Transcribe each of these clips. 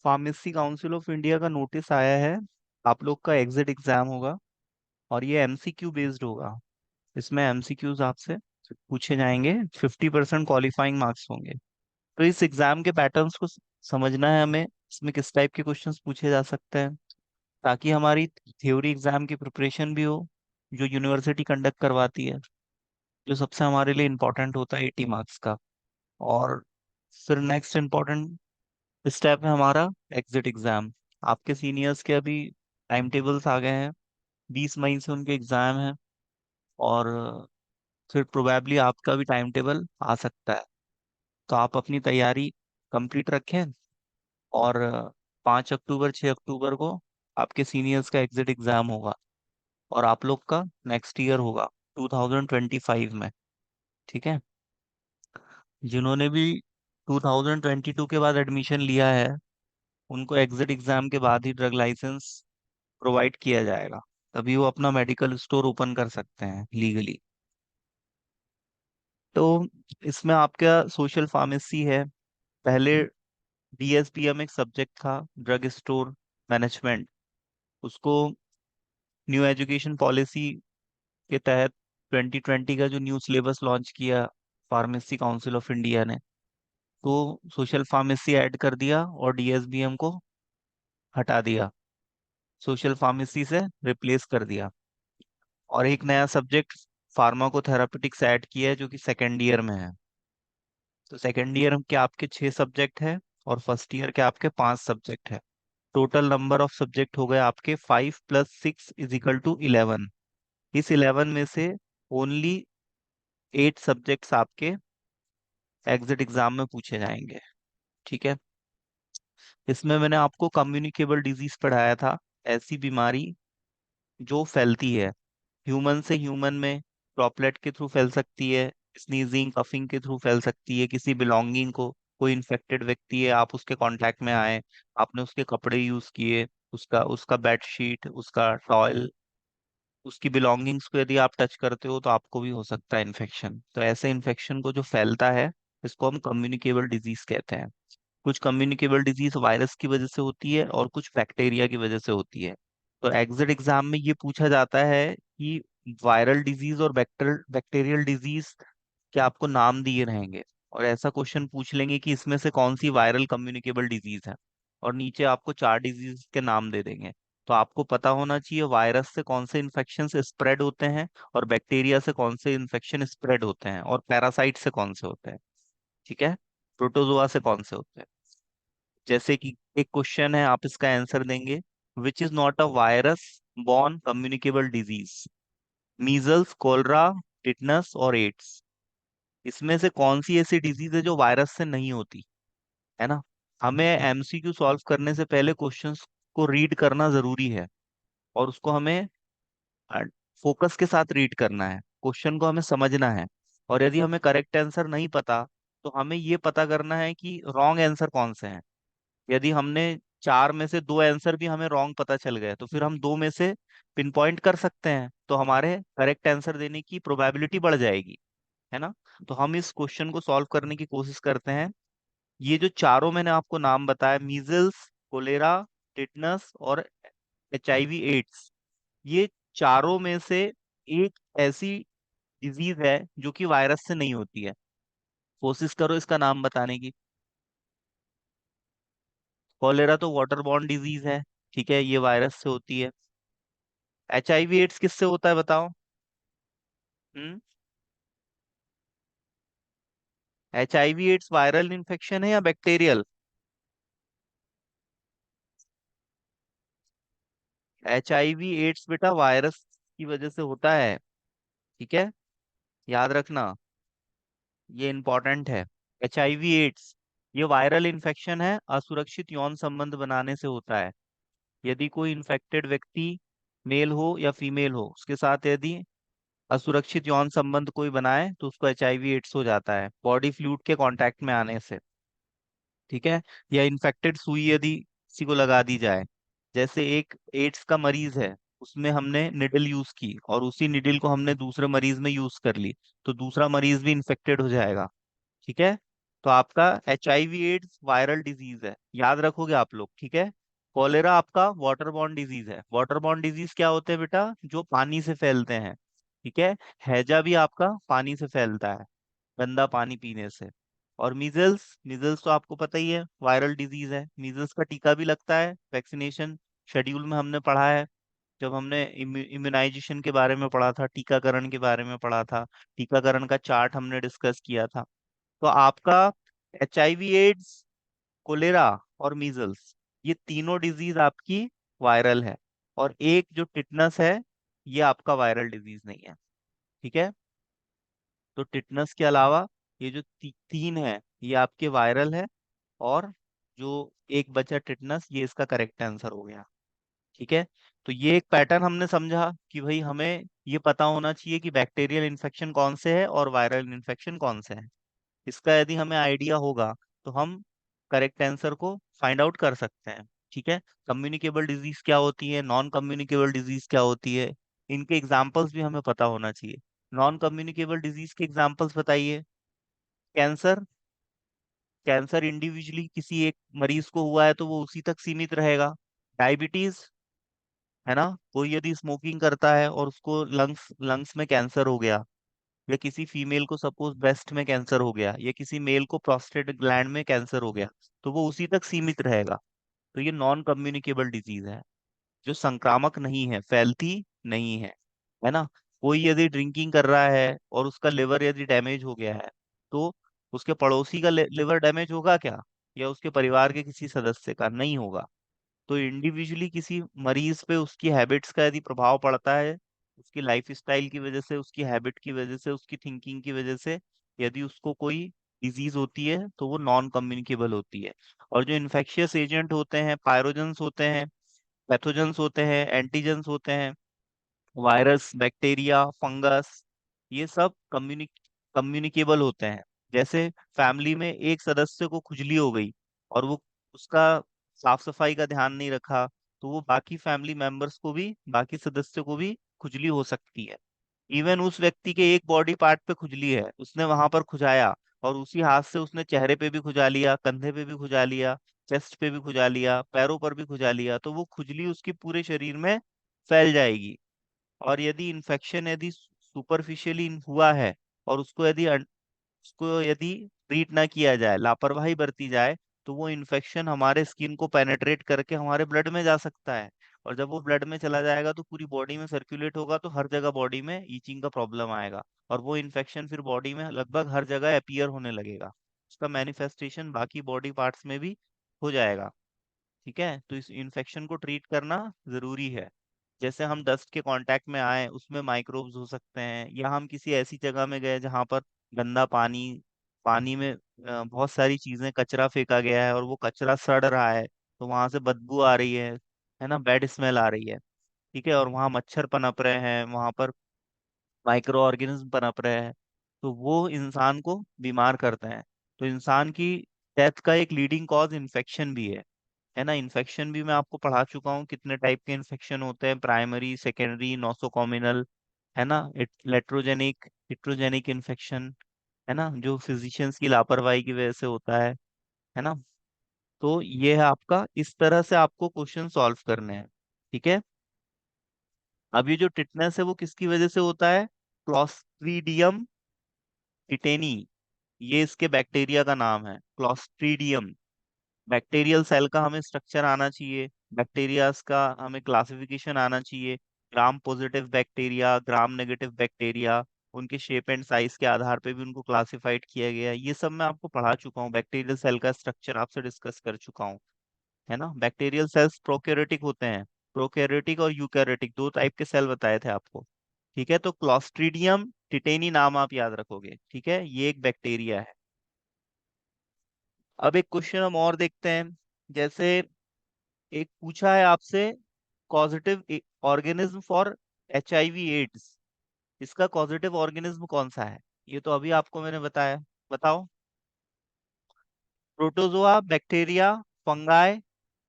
Pharmacy council of India का notice आया है। आप लोग का एग्जिट एग्जाम होगा और ये एमसीक्यू बेस्ड होगा। इसमें एमसीक्यूज आपसे पूछे जाएंगे। 50% क्वालिफाइंग मार्क्स होंगे। तो इस एग्जाम के पैटर्न्स को समझना है हमें, इसमें किस टाइप के क्वेश्चंस पूछे जा सकते हैं, ताकि हमारी थ्योरी एग्जाम की प्रिपरेशन भी हो, जो यूनिवर्सिटी कंडक्ट करवाती है, जो सबसे हमारे लिए इम्पोर्टेंट होता है 80 मार्क्स का। और फिर नेक्स्ट इम्पोर्टेंट स्टेप है हमारा एग्जिट एग्जाम। आपके सीनियर्स के अभी टाइम टेबल्स आ गए हैं। 20 मई से उनके एग्जाम है। और फिर प्रोबेबली आपका भी टाइम टेबल आ सकता है। तो आप अपनी तैयारी कंप्लीट रखें। और 5 अक्टूबर 6 अक्टूबर को आपके सीनियर्स का एग्जिट एग्जाम होगा। और आप लोग का नेक्स्ट ईयर होगा 2025 में। ठीक है। जिन्होंने भी 2022 के बाद एडमिशन लिया है, उनको एग्जिट एग्जाम के बाद ही ड्रग लाइसेंस प्रोवाइड किया जाएगा। तभी वो अपना मेडिकल स्टोर ओपन कर सकते हैं लीगली। तो इसमें आपका सोशल फार्मेसी है। पहले डीएसपीएम एक सब्जेक्ट था, ड्रग स्टोर मैनेजमेंट। उसको न्यू एजुकेशन पॉलिसी के तहत 2020 का जो न्यू सिलेबस लॉन्च किया फार्मेसी काउंसिल ऑफ इंडिया ने, तो सोशल फार्मेसी ऐड कर दिया और डीएसबीएम को हटा दिया, सोशल फार्मेसी से रिप्लेस कर दिया। और एक नया सब्जेक्ट फार्माकोथेरापेटिक्स ऐड किया है, जो कि सेकेंड ईयर में है। तो सेकेंड ईयर के आपके 6 सब्जेक्ट है और फर्स्ट ईयर के आपके 5 सब्जेक्ट है। टोटल नंबर ऑफ सब्जेक्ट हो गए आपके 5 + 6 = 11। इस 11 में से ओनली 8 सब्जेक्ट्स आपके एग्जिट एग्जाम में पूछे जाएंगे। ठीक है। इसमें मैंने आपको कम्युनिकेबल डिजीज पढ़ाया था। ऐसी बीमारी जो फैलती है ह्यूमन से ह्यूमन में, ड्रॉपलेट के थ्रू फैल सकती है, स्नीजिंग कफिंग के थ्रू फैल सकती है, किसी बिलोंगिंग को, कोई इन्फेक्टेड व्यक्ति है, आप उसके कांटेक्ट में आए, आपने उसके कपड़े यूज किए, उसका उसका बेडशीट, उसका टॉयल, उसकी बिलोंगिंग्स को यदि आप टच करते हो तो आपको भी हो सकता है इन्फेक्शन। तो ऐसे इन्फेक्शन को जो फैलता है, इसको हम कम्युनिकेबल डिजीज कहते हैं। कुछ कम्युनिकेबल डिजीज वायरस की वजह से होती है और कुछ बैक्टीरिया की वजह से होती है। तो एग्जिट एग्जाम में ये पूछा जाता है कि वायरल डिजीज और बैक्टीरियल डिजीज के आपको नाम दिए रहेंगे। और ऐसा क्वेश्चन पूछ लेंगे कि इसमें से कौन सी वायरल कम्युनिकेबल डिजीज है, और नीचे आपको 4 डिजीज के नाम दे देंगे। तो आपको पता होना चाहिए वायरस से कौन से इन्फेक्शन स्प्रेड होते हैं, और बैक्टीरिया से कौन से इन्फेक्शन स्प्रेड होते हैं, और पैरासाइट से कौन से होते हैं। ठीक है। प्रोटोजोआ से कौन से होते हैं। जैसे कि एक क्वेश्चन है, आप इसका आंसर देंगे, which is not a virus born communicable disease? Measles, cholera, tetanus और एड्स। इसमें से कौन सी ऐसी डिजीज है जो वायरस से नहीं होती? है ना। हमें एमसीक्यू सॉल्व करने से पहले क्वेश्चंस को रीड करना जरूरी है। और उसको हमें फोकस के साथ रीड करना है, क्वेश्चन को हमें समझना है। और यदि हमें करेक्ट आंसर नहीं पता, तो हमें ये पता करना है कि रॉन्ग आंसर कौन से हैं। यदि हमने 4 में से 2 आंसर भी हमें रॉन्ग पता चल गए, तो फिर हम 2 में से पिन पॉइंट कर सकते हैं, तो हमारे करेक्ट आंसर देने की प्रोबेबिलिटी बढ़ जाएगी। है ना। तो हम इस क्वेश्चन को सॉल्व करने की कोशिश करते हैं। ये जो चारों मैंने आपको नाम बताया, मीजल्स, कोलेरा, टिटनस और HIV एड्स, ये चारों में से एक ऐसी डिजीज है जो कि वायरस से नहीं होती है। कोशिश करो इसका नाम बताने की। कॉलेरा तो वाटर बॉर्न डिजीज है। ठीक है, ये वायरस से होती है। HIV एड्स किससे होता है बताओ। हम्म। HIV एड्स वायरल इन्फेक्शन है या बैक्टीरियल? HIV एड्स बेटा वायरस की वजह से होता है। ठीक है, याद रखना, ये इंपॉर्टेंट है। HIV एड्स ये वायरल इन्फेक्शन है, असुरक्षित यौन संबंध बनाने से होता है। यदि कोई इन्फेक्टेड व्यक्ति मेल हो या फीमेल हो, उसके साथ यदि असुरक्षित यौन संबंध कोई बनाए, तो उसको HIV एड्स हो जाता है, बॉडी फ्लूइड के कांटेक्ट में आने से। ठीक है। या इन्फेक्टेड सुई यदि किसी को लगा दी जाए, जैसे एक एड्स का मरीज है, उसमें हमने निडल यूज की और उसी निडल को हमने दूसरे मरीज में यूज कर ली, तो दूसरा मरीज भी इन्फेक्टेड हो जाएगा। ठीक है। तो आपका HIV एड्स वायरल डिजीज है, याद रखोगे आप लोग, ठीक है। कॉलेरा आपका वाटर बॉर्न डिजीज है। वाटर बॉर्न डिजीज क्या होते हैं बेटा? जो पानी से फैलते हैं, ठीक है। हैजा भी आपका पानी से फैलता है, गंदा पानी पीने से। और मीजल्स, मीजल्स तो आपको पता ही है, वायरल डिजीज है। मीजल्स का टीका भी लगता है, वैक्सीनेशन शेड्यूल में हमने पढ़ा है, जब हमने इम्यूनाइजेशन के बारे में पढ़ा था, टीकाकरण के बारे में पढ़ा था, टीकाकरण का चार्ट हमने डिस्कस किया था। तो आपका HIV एड्स, कोलेरा और मीजल्स, ये तीनों डिजीज आपकी वायरल है। और एक जो टिटनस है, ये आपका वायरल डिजीज नहीं है, ठीक है। तो टिटनस के अलावा ये जो तीन है, ये आपके वायरल है। और जो एक बचा टिटनस, ये इसका करेक्ट आंसर हो गया, ठीक है। तो ये एक पैटर्न हमने समझा कि भाई हमें ये पता होना चाहिए कि बैक्टीरियल इन्फेक्शन कौन से है और वायरल इन्फेक्शन कौन से है। इसका यदि हमें आइडिया होगा तो हम करेक्ट आंसर को फाइंड आउट कर सकते हैं, ठीक है। कम्युनिकेबल डिजीज क्या होती है, नॉन कम्युनिकेबल डिजीज क्या होती है, इनके एग्जाम्पल्स भी हमें पता होना चाहिए। नॉन कम्युनिकेबल डिजीज के एग्जाम्पल्स बताइए। कैंसर, कैंसर इंडिविजुअली किसी एक मरीज को हुआ है तो वो उसी तक सीमित रहेगा। डायबिटीज, है ना, कोई यदि स्मोकिंग करता है और उसको लंग्स लंग्स में कैंसर हो गया, या किसी फीमेल को सपोज ब्रेस्ट में कैंसर हो गया, या किसी मेल को प्रोस्टेट ग्लैंड में कैंसर हो गया, तो वो उसी तक सीमित रहेगा। तो ये नॉन कम्युनिकेबल डिजीज है, जो संक्रामक नहीं है, फैलती नहीं है ना। कोई यदि ड्रिंकिंग कर रहा है और उसका लिवर यदि डैमेज हो गया है, तो उसके पड़ोसी का लिवर डैमेज होगा क्या? या उसके परिवार के किसी सदस्य का? नहीं होगा। तो इंडिविजुअली किसी मरीज पे उसकी हैबिट्स का यदि प्रभाव पड़ता है, उसकी लाइफ स्टाइल की वजह से, उसकी हैबिट की वजह से, उसकी थिंकिंग की वजह से, यदि उसको कोई डिजीज होती है तो वो नॉन कम्युनिकेबल होती है। और जो इन्फेक्शियस एजेंट होते हैं, पायरोजेंस होते हैं, पैथोजेंस होते हैं, एंटीजेंस होते हैं, वायरस, बैक्टीरिया, फंगस, ये सब कम्युनिकेबल होते हैं। जैसे फैमिली में एक सदस्य को खुजली हो गई और वो उसका साफ सफाई का ध्यान नहीं रखा, तो वो बाकी फैमिली मेंबर्स को भी, बाकी सदस्य को भी खुजली हो सकती है। इवन उस व्यक्ति के एक बॉडी पार्ट पे खुजली है, उसने वहां पर खुजाया, और उसी हाथ से उसने चेहरे पे भी खुजा लिया, कंधे पे भी खुजा लिया, चेस्ट पे भी खुजा लिया, पैरों पर भी खुजा लिया, तो वो खुजली उसकी पूरे शरीर में फैल जाएगी। और यदि इन्फेक्शन यदि सुपरफिशियली हुआ है, और उसको यदि ट्रीट ना किया जाए, लापरवाही बरती जाए, तो वो इन्फेक्शन हमारे स्किन को पेनेट्रेट करके हमारे ब्लड में जा सकता है। और जब वो ब्लड में चला जाएगा तो पूरी बॉडी में सर्कुलेट होगा, तो हर जगह बॉडी में ईचिंग का प्रॉब्लम आएगा। और वो इन्फेक्शन फिर बॉडी में लगभग हर जगह अपीयर होने लगेगा, उसका मैनिफेस्टेशन बाकी बॉडी पार्ट्स में भी हो जाएगा, ठीक है। तो इस इन्फेक्शन को ट्रीट करना जरूरी है। जैसे हम डस्ट के कांटेक्ट में आए, उसमें माइक्रोब्स हो सकते हैं, या हम किसी ऐसी जगह में गए जहां पर गंदा पानी, पानी में बहुत सारी चीजें, कचरा फेंका गया है और वो कचरा सड़ रहा है, तो वहां से बदबू आ रही है ना, बैड स्मेल आ रही है, ठीक है। और वहां मच्छर पनप रहे हैं, वहां पर माइक्रो ऑर्गेनिज्म पनप रहे हैं, तो वो इंसान को बीमार करते हैं। तो इंसान की डेथ का एक लीडिंग कॉज इन्फेक्शन भी है ना। इन्फेक्शन भी मैं आपको पढ़ा चुका हूँ, कितने टाइप के इन्फेक्शन होते हैं, प्राइमरी, सेकेंडरी, नोसोकॉमिनल, है ना, लेट्रोजेनिक, हिट्रोजेनिक इन्फेक्शन, है ना, जो फिजिशियंस की लापरवाही की वजह से होता है ना। तो ये है आपका, इस तरह से आपको क्वेश्चन सॉल्व करने हैं, ठीक है। अब ये जो टिटनेस है वो किसकी वजह से होता है? क्लॉस्ट्रीडियम टिटेनी, ये इसके बैक्टीरिया का नाम है, क्लॉस्ट्रीडियम। बैक्टीरियल सेल का हमें स्ट्रक्चर आना चाहिए, बैक्टीरियाज का हमें क्लासिफिकेशन आना चाहिए, gram positive bacteria, gram negative bacteria, उनके शेप एंड साइज के आधार पे भी उनको क्लासिफाइड किया गया है। ये सब मैं आपको पढ़ा चुका हूँ, बैक्टीरियल सेल का स्ट्रक्चर आपसे डिस्कस कर चुका हूँ, है ना। बैक्टीरियल सेल्स प्रोकैरियोटिक होते हैं, प्रोकैरियोटिक और यूकैरियोटिक, दो टाइप के सेल बताए थे आपको, ठीक है। तो क्लॉस्ट्रीडियम टिटेनी नाम आप याद रखोगे, ठीक है, ये एक बैक्टीरिया है। अब एक क्वेश्चन हम और देखते हैं। जैसे एक पूछा है आपसे, causative organism for HIV AIDS, इसका कॉजेटिव ऑर्गेनिज्म कौन सा है? ये तो अभी आपको मैंने बताया, बताओ। प्रोटोजोआ, बैक्टीरिया, फंगाई,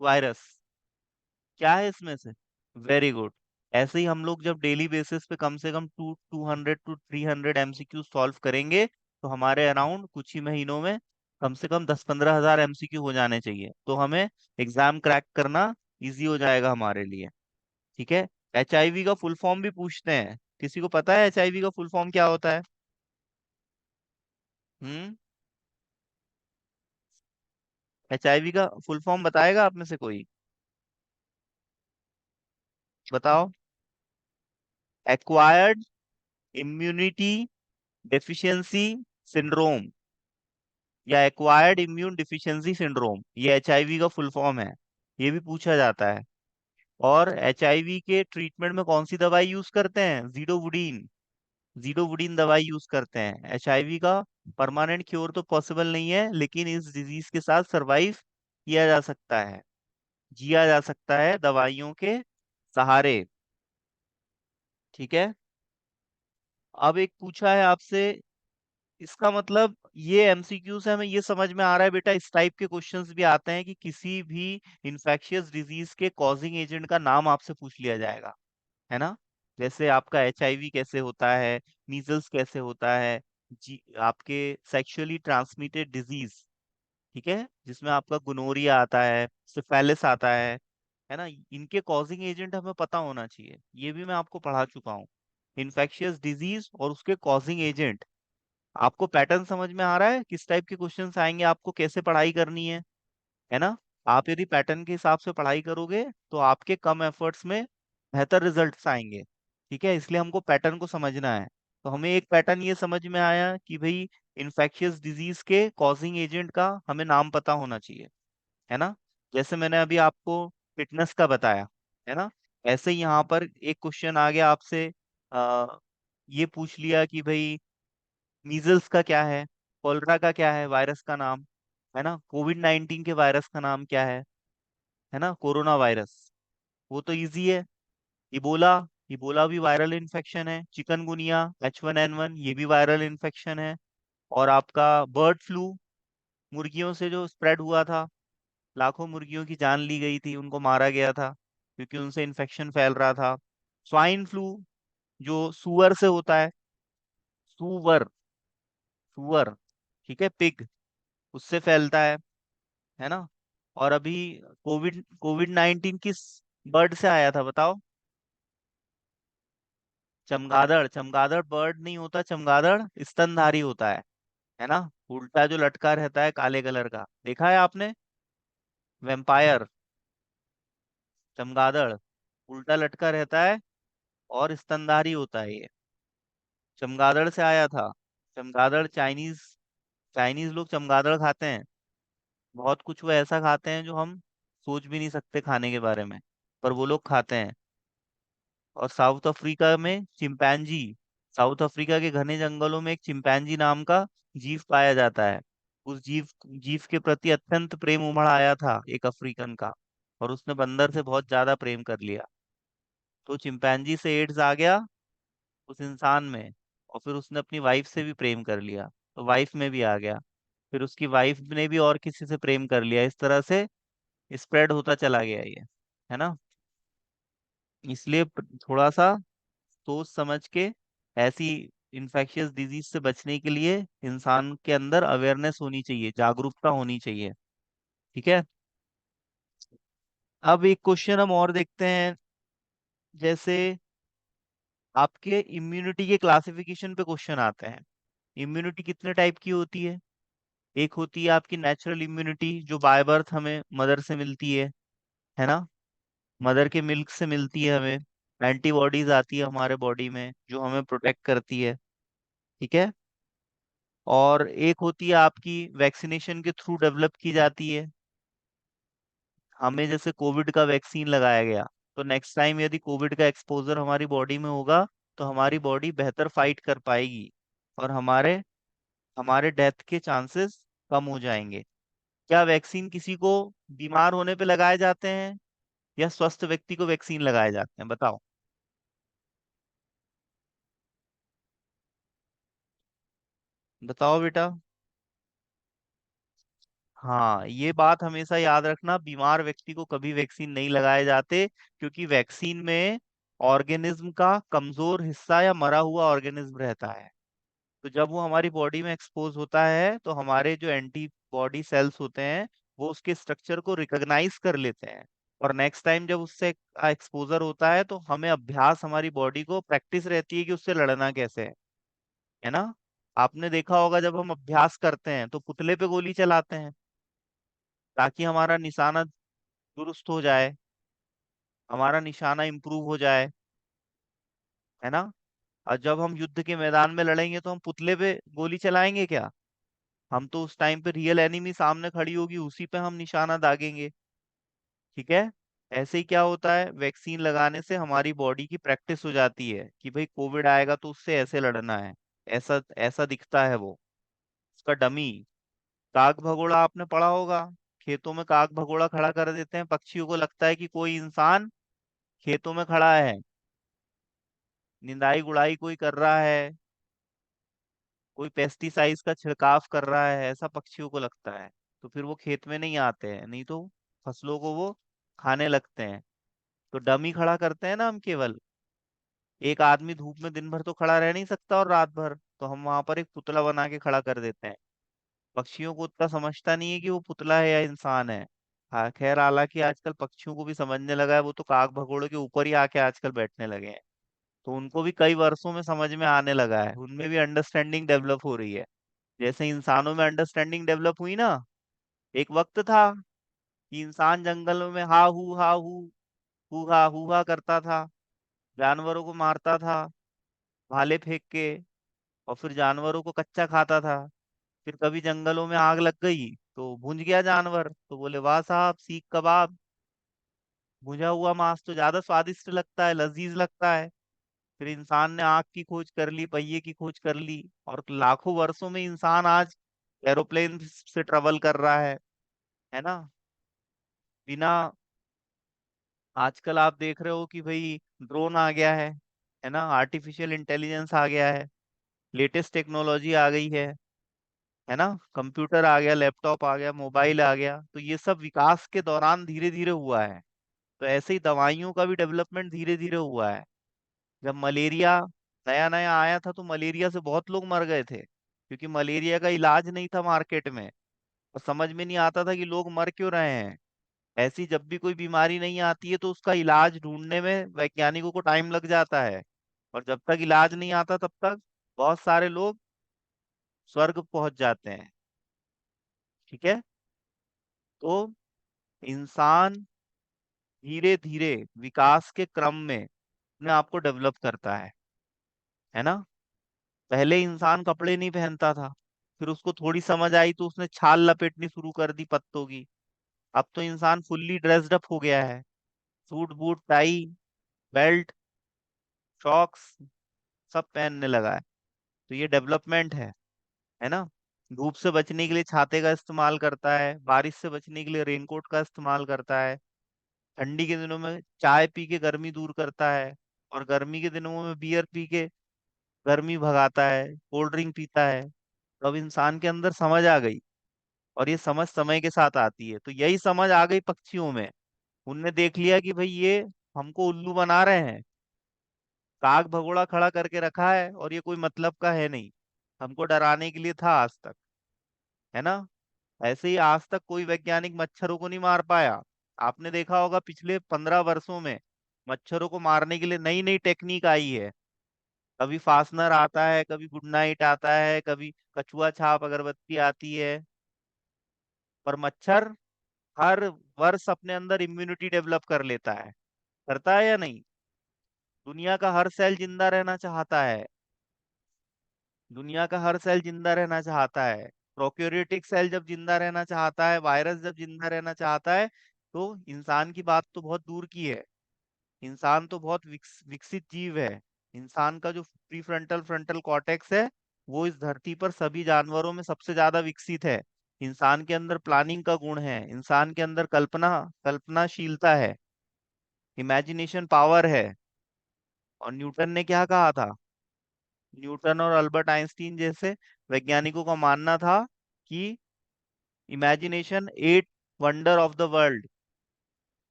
वायरस, क्या है इसमें से? Very good. ऐसे ही हम लोग जब डेली बेसिस पे कम से कम 200 to 300 MCQ सॉल्व करेंगे, तो हमारे अराउंड कुछ ही महीनों में कम से कम 10-15 हजार एमसीक्यू हो जाने चाहिए, तो हमें एग्जाम क्रैक करना इजी हो जाएगा हमारे लिए। ठीक है। एचआईवी का फुल फॉर्म भी पूछते हैं, किसी को पता है एचआईवी का फुल फॉर्म क्या होता है? हम्म। एचआईवी का फुल फॉर्म बताएगा आप में से कोई? बताओ। एक्वायर्ड इम्यूनिटी डेफिशिएंसी सिंड्रोम, या एक्वायर्ड इम्यून डिफिशियंसी सिंड्रोम, ये एचआईवी का फुल फॉर्म है। ये भी पूछा जाता है। और एचआईवी के ट्रीटमेंट में कौन सी दवाई यूज करते हैं? जीडोवुडीन। जीडोवुडीन दवाई यूज करते हैं। एचआईवी का परमानेंट क्योर तो पॉसिबल नहीं है, लेकिन इस डिजीज के साथ सरवाइव किया जा सकता है, जिया जा सकता है दवाइयों के सहारे। ठीक है। अब एक पूछा है आपसे, इसका मतलब ये एमसीक्यू से हमें ये समझ में आ रहा है बेटा, इस टाइप के क्वेश्चंस भी आते हैं कि किसी भी इंफेक्शियस डिजीज के कॉजिंग एजेंट का नाम आपसे पूछ लिया जाएगा, है ना? जैसे आपका एचआईवी कैसे होता है, मीजल्स कैसे होता है, जी आपके सेक्सुअली ट्रांसमिटेड डिजीज, ठीक है, जिसमें आपका गोनोरिया आता है, सिफिलिस आता है ना? इनके कॉजिंग एजेंट हमें पता होना चाहिए, ये भी मैं आपको पढ़ा चुका हूँ। इन्फेक्शियस डिजीज और उसके कॉजिंग एजेंट। आपको पैटर्न समझ में आ रहा है किस टाइप के क्वेश्चंस आएंगे, आपको कैसे पढ़ाई करनी है ना? आप यदि पैटर्न के हिसाब से पढ़ाई करोगे तो आपके कम एफर्ट्स में बेहतर रिजल्ट्स आएंगे। ठीक है, इसलिए हमको पैटर्न को समझना है। तो हमें एक पैटर्न ये समझ में आया कि भाई इन्फेक्शियस डिजीज के कॉजिंग एजेंट का हमें नाम पता होना चाहिए, है ना? जैसे मैंने अभी आपको फिटनेस का बताया, है ना? ऐसे ही यहाँ पर एक क्वेश्चन आ गया आपसे, आ, ये पूछ लिया कि भाई मीजल्स का क्या है, कोलरा का क्या है वायरस का नाम, है ना? कोविड-19 के वायरस का नाम क्या है ना? कोरोना वायरस, वो तो इजी है। इबोला, इबोला भी वायरल इन्फेक्शन है। चिकनगुनिया, H1N1, ये भी वायरल इन्फेक्शन है। और आपका बर्ड फ्लू, मुर्गियों से जो स्प्रेड हुआ था, लाखों मुर्गियों की जान ली गई थी, उनको मारा गया था क्योंकि उनसे इन्फेक्शन फैल रहा था। स्वाइन फ्लू, जो सुअर से होता है, सुअर, सुअर, ठीक है, पिग, उससे फैलता है ना? और अभी कोविड-19 किस बर्ड से आया था बताओ? चमगादड़। चमगादड़ बर्ड नहीं होता, चमगादड़ स्तनधारी होता है ना? उल्टा जो लटका रहता है काले कलर का, देखा है आपने? वेम्पायर, चमगादड़ उल्टा लटका रहता है और स्तनधारी होता है ये, चमगादड़ से आया था। चमगादड़ चाइनीज, चाइनीज लोग चमगादड़ खाते हैं। बहुत कुछ वो ऐसा खाते हैं जो हम सोच भी नहीं सकते खाने के बारे में, पर वो लोग खाते हैं। और साउथ अफ्रीका में चिंपैंजी, साउथ अफ्रीका के घने जंगलों में एक चिंपैंजी नाम का जीव पाया जाता है। उस जीव जीव के प्रति अत्यंत प्रेम उमड़ आया था एक अफ्रीकन का, और उसने बंदर से बहुत ज्यादा प्रेम कर लिया। तो चिंपैंजी से एड्स आ गया उस इंसान में, और फिर उसने अपनी वाइफ से भी प्रेम कर लिया, तो वाइफ में भी आ गया। फिर उसकी वाइफ ने भी और किसी से प्रेम कर लिया, इस तरह से स्प्रेड होता चला गया ये, है ना? इसलिए थोड़ा सा सोच समझ के, ऐसी इन्फेक्शियस डिजीज से बचने के लिए इंसान के अंदर अवेयरनेस होनी चाहिए, जागरूकता होनी चाहिए। ठीक है। अब एक क्वेश्चन हम और देखते हैं, जैसे आपके इम्यूनिटी के क्लासिफिकेशन पे क्वेश्चन आते हैं। इम्यूनिटी कितने टाइप की होती है? एक होती है आपकी नेचुरल इम्यूनिटी, जो बाय बर्थ हमें मदर से मिलती है ना? मदर के मिल्क से मिलती है हमें। एंटीबॉडीज आती है हमारे बॉडी में जो हमें प्रोटेक्ट करती है। ठीक है। और एक होती है आपकी वैक्सीनेशन के थ्रू डेवलप की जाती है। हमें जैसे कोविड का वैक्सीन लगाया गया, तो नेक्स्ट टाइम यदि कोविड का एक्सपोजर हमारी बॉडी में होगा तो हमारी बॉडी बेहतर फाइट कर पाएगी, और हमारे हमारे डेथ के चांसेस कम हो जाएंगे। क्या वैक्सीन किसी को बीमार होने पे लगाए जाते हैं, या स्वस्थ व्यक्ति को वैक्सीन लगाए जाते हैं? बताओ। बताओ बेटा। हाँ, ये बात हमेशा याद रखना, बीमार व्यक्ति को कभी वैक्सीन नहीं लगाए जाते, क्योंकि वैक्सीन में ऑर्गेनिज्म का कमजोर हिस्सा या मरा हुआ ऑर्गेनिज्म रहता है। तो जब वो हमारी बॉडी में एक्सपोज होता है तो हमारे जो एंटीबॉडी सेल्स होते हैं वो उसके स्ट्रक्चर को रिकॉग्नाइज कर लेते हैं, और नेक्स्ट टाइम जब उससे एक्सपोजर होता है तो हमें अभ्यास, हमारी बॉडी को प्रैक्टिस रहती है कि उससे लड़ना कैसे है ना। आपने देखा होगा जब हम अभ्यास करते हैं तो पुतले पे गोली चलाते हैं ताकि हमारा निशाना दुरुस्त हो जाए, हमारा निशाना इंप्रूव हो जाए, है ना। और जब हम युद्ध के मैदान में लड़ेंगे तो हम पुतले पे गोली चलाएंगे क्या? हम तो उस टाइम पे रियल एनिमी सामने खड़ी होगी, उसी पे हम निशाना दागेंगे। ठीक है। ऐसे ही क्या होता है, वैक्सीन लगाने से हमारी बॉडी की प्रैक्टिस हो जाती है कि भाई कोविड आएगा तो उससे ऐसे लड़ना है। ऐसा ऐसा दिखता है वो, उसका डमी। काग भगोड़ा आपने पढ़ा होगा, खेतों में काग भगोड़ा खड़ा कर देते हैं, पक्षियों को लगता है कि कोई इंसान खेतों में खड़ा है, निंदाई गुड़ाई कोई कर रहा है, कोई पेस्टिसाइड्स का छिड़काव कर रहा है, ऐसा पक्षियों को लगता है। तो फिर वो खेत में नहीं आते हैं, नहीं तो फसलों को वो खाने लगते हैं। तो डमी खड़ा करते हैं ना हम केवल। एक आदमी धूप में दिन भर तो खड़ा रह नहीं सकता और रात भर, तो हम वहां पर एक पुतला बना के खड़ा कर देते हैं। पक्षियों को उतना समझता नहीं है कि वो पुतला है या इंसान है। हाँ खैर, हालांकि आजकल पक्षियों को भी समझने लगा है, वो तो काग भगोड़े के ऊपर ही आके आजकल बैठने लगे हैं। तो उनको भी कई वर्षों में समझ में आने लगा है, उनमें भी अंडरस्टैंडिंग डेवलप हो रही है। जैसे इंसानों में अंडरस्टैंडिंग डेवलप हुई ना, एक वक्त था कि इंसान जंगलों में हू हा करता था, जानवरों को मारता था भाले फेंक के, और फिर जानवरों को कच्चा खाता था। फिर कभी जंगलों में आग लग गई तो भुंज गया जानवर, तो बोले वाह साहब, सीख कबाब, भुजा हुआ मांस तो ज्यादा स्वादिष्ट लगता है, लजीज लगता है। फिर इंसान ने आग की खोज कर ली, पहिए की खोज कर ली, और लाखों वर्षों में इंसान आज एरोप्लेन से ट्रेवल कर रहा है ना। बिना, आजकल आप देख रहे हो कि भाई ड्रोन आ गया है ना, आर्टिफिशियल इंटेलिजेंस आ गया है, लेटेस्ट टेक्नोलॉजी आ गई है ना, कंप्यूटर आ गया, लैपटॉप आ गया, मोबाइल आ गया। तो ये सब विकास के दौरान धीरे धीरे हुआ है। तो ऐसे ही दवाइयों का भी डेवलपमेंट धीरे धीरे हुआ है। जब मलेरिया नया नया आया था तो मलेरिया से बहुत लोग मर गए थे, क्योंकि मलेरिया का इलाज नहीं था मार्केट में, और समझ में नहीं आता था कि लोग मर क्यों रहे हैं। ऐसी जब भी कोई बीमारी नहीं आती है तो उसका इलाज ढूंढने में वैज्ञानिकों को टाइम लग जाता है, और जब तक इलाज नहीं आता तब तक बहुत सारे लोग स्वर्ग पहुंच जाते हैं। ठीक है। तो इंसान धीरे धीरे विकास के क्रम में अपने आप को डेवलप करता है ना। पहले इंसान कपड़े नहीं पहनता था, फिर उसको थोड़ी समझ आई तो उसने छाल लपेटनी शुरू कर दी पत्तों की। अब तो इंसान फुल्ली ड्रेस्ड अप हो गया है, suit boot tie belt socks सब पहनने लगा है। तो ये डेवलपमेंट है ना। धूप से बचने के लिए छाते का इस्तेमाल करता है, बारिश से बचने के लिए रेनकोट का इस्तेमाल करता है, ठंडी के दिनों में चाय पी के गर्मी दूर करता है, और गर्मी के दिनों में बियर पी के गर्मी भगाता है, कोल्ड ड्रिंक पीता है। तो अब इंसान के अंदर समझ आ गई, और ये समझ समय के साथ आती है। तो यही समझ आ गई पक्षियों में, उनने देख लिया कि भाई ये हमको उल्लू बना रहे हैं, काग भगोड़ा खड़ा करके रखा है और ये कोई मतलब का है नहीं, हमको डराने के लिए था आज तक, है ना। ऐसे ही आज तक कोई वैज्ञानिक मच्छरों को नहीं मार पाया। आपने देखा होगा पिछले 15 वर्षों में मच्छरों को मारने के लिए नई नई टेक्निक आई है। कभी फास्टनर आता है, कभी गुड नाइट आता है, कभी कछुआ छाप अगरबत्ती आती है। पर मच्छर हर वर्ष अपने अंदर इम्यूनिटी डेवलप कर लेता है, करता है या नहीं? दुनिया का हर सेल जिंदा रहना चाहता है, दुनिया का हर सेल जिंदा रहना चाहता है। प्रोक्योरियोटिक सेल जब जिंदा रहना चाहता है, वायरस जब जिंदा रहना चाहता है, तो इंसान की बात तो बहुत दूर की है। इंसान तो बहुत विकसित जीव है। इंसान का जो प्री फ्रंटल फ्रंटल कॉर्टेक्स है वो इस धरती पर सभी जानवरों में सबसे ज्यादा विकसित है। इंसान के अंदर प्लानिंग का गुण है, इंसान के अंदर कल्पनाशीलता है, इमेजिनेशन पावर है। और न्यूटन ने क्या कहा था? न्यूटन और अल्बर्ट आइंस्टीन जैसे वैज्ञानिकों का मानना था कि imagination eight wonder of the world,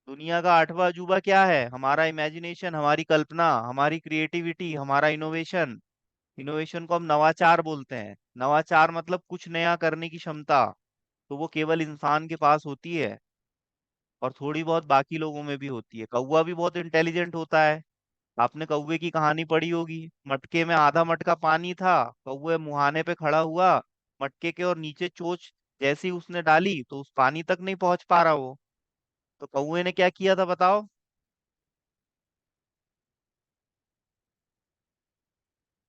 दुनिया का आठवां अजूबा क्या है? हमारा इमेजिनेशन, हमारी कल्पना, हमारी क्रिएटिविटी, हमारा इनोवेशन। इनोवेशन को हम नवाचार बोलते हैं। नवाचार मतलब कुछ नया करने की क्षमता, तो वो केवल इंसान के पास होती है, और थोड़ी बहुत बाकी लोगों में भी होती है। कौवा भी बहुत इंटेलिजेंट होता है। आपने कौवे की कहानी पढ़ी होगी। मटके में आधा मटका पानी था, कौवे मुहाने पे खड़ा हुआ, मटके के और नीचे चोंच जैसी उसने डाली तो उस पानी तक नहीं पहुंच पा रहा वो। तो कौवे ने क्या किया था बताओ?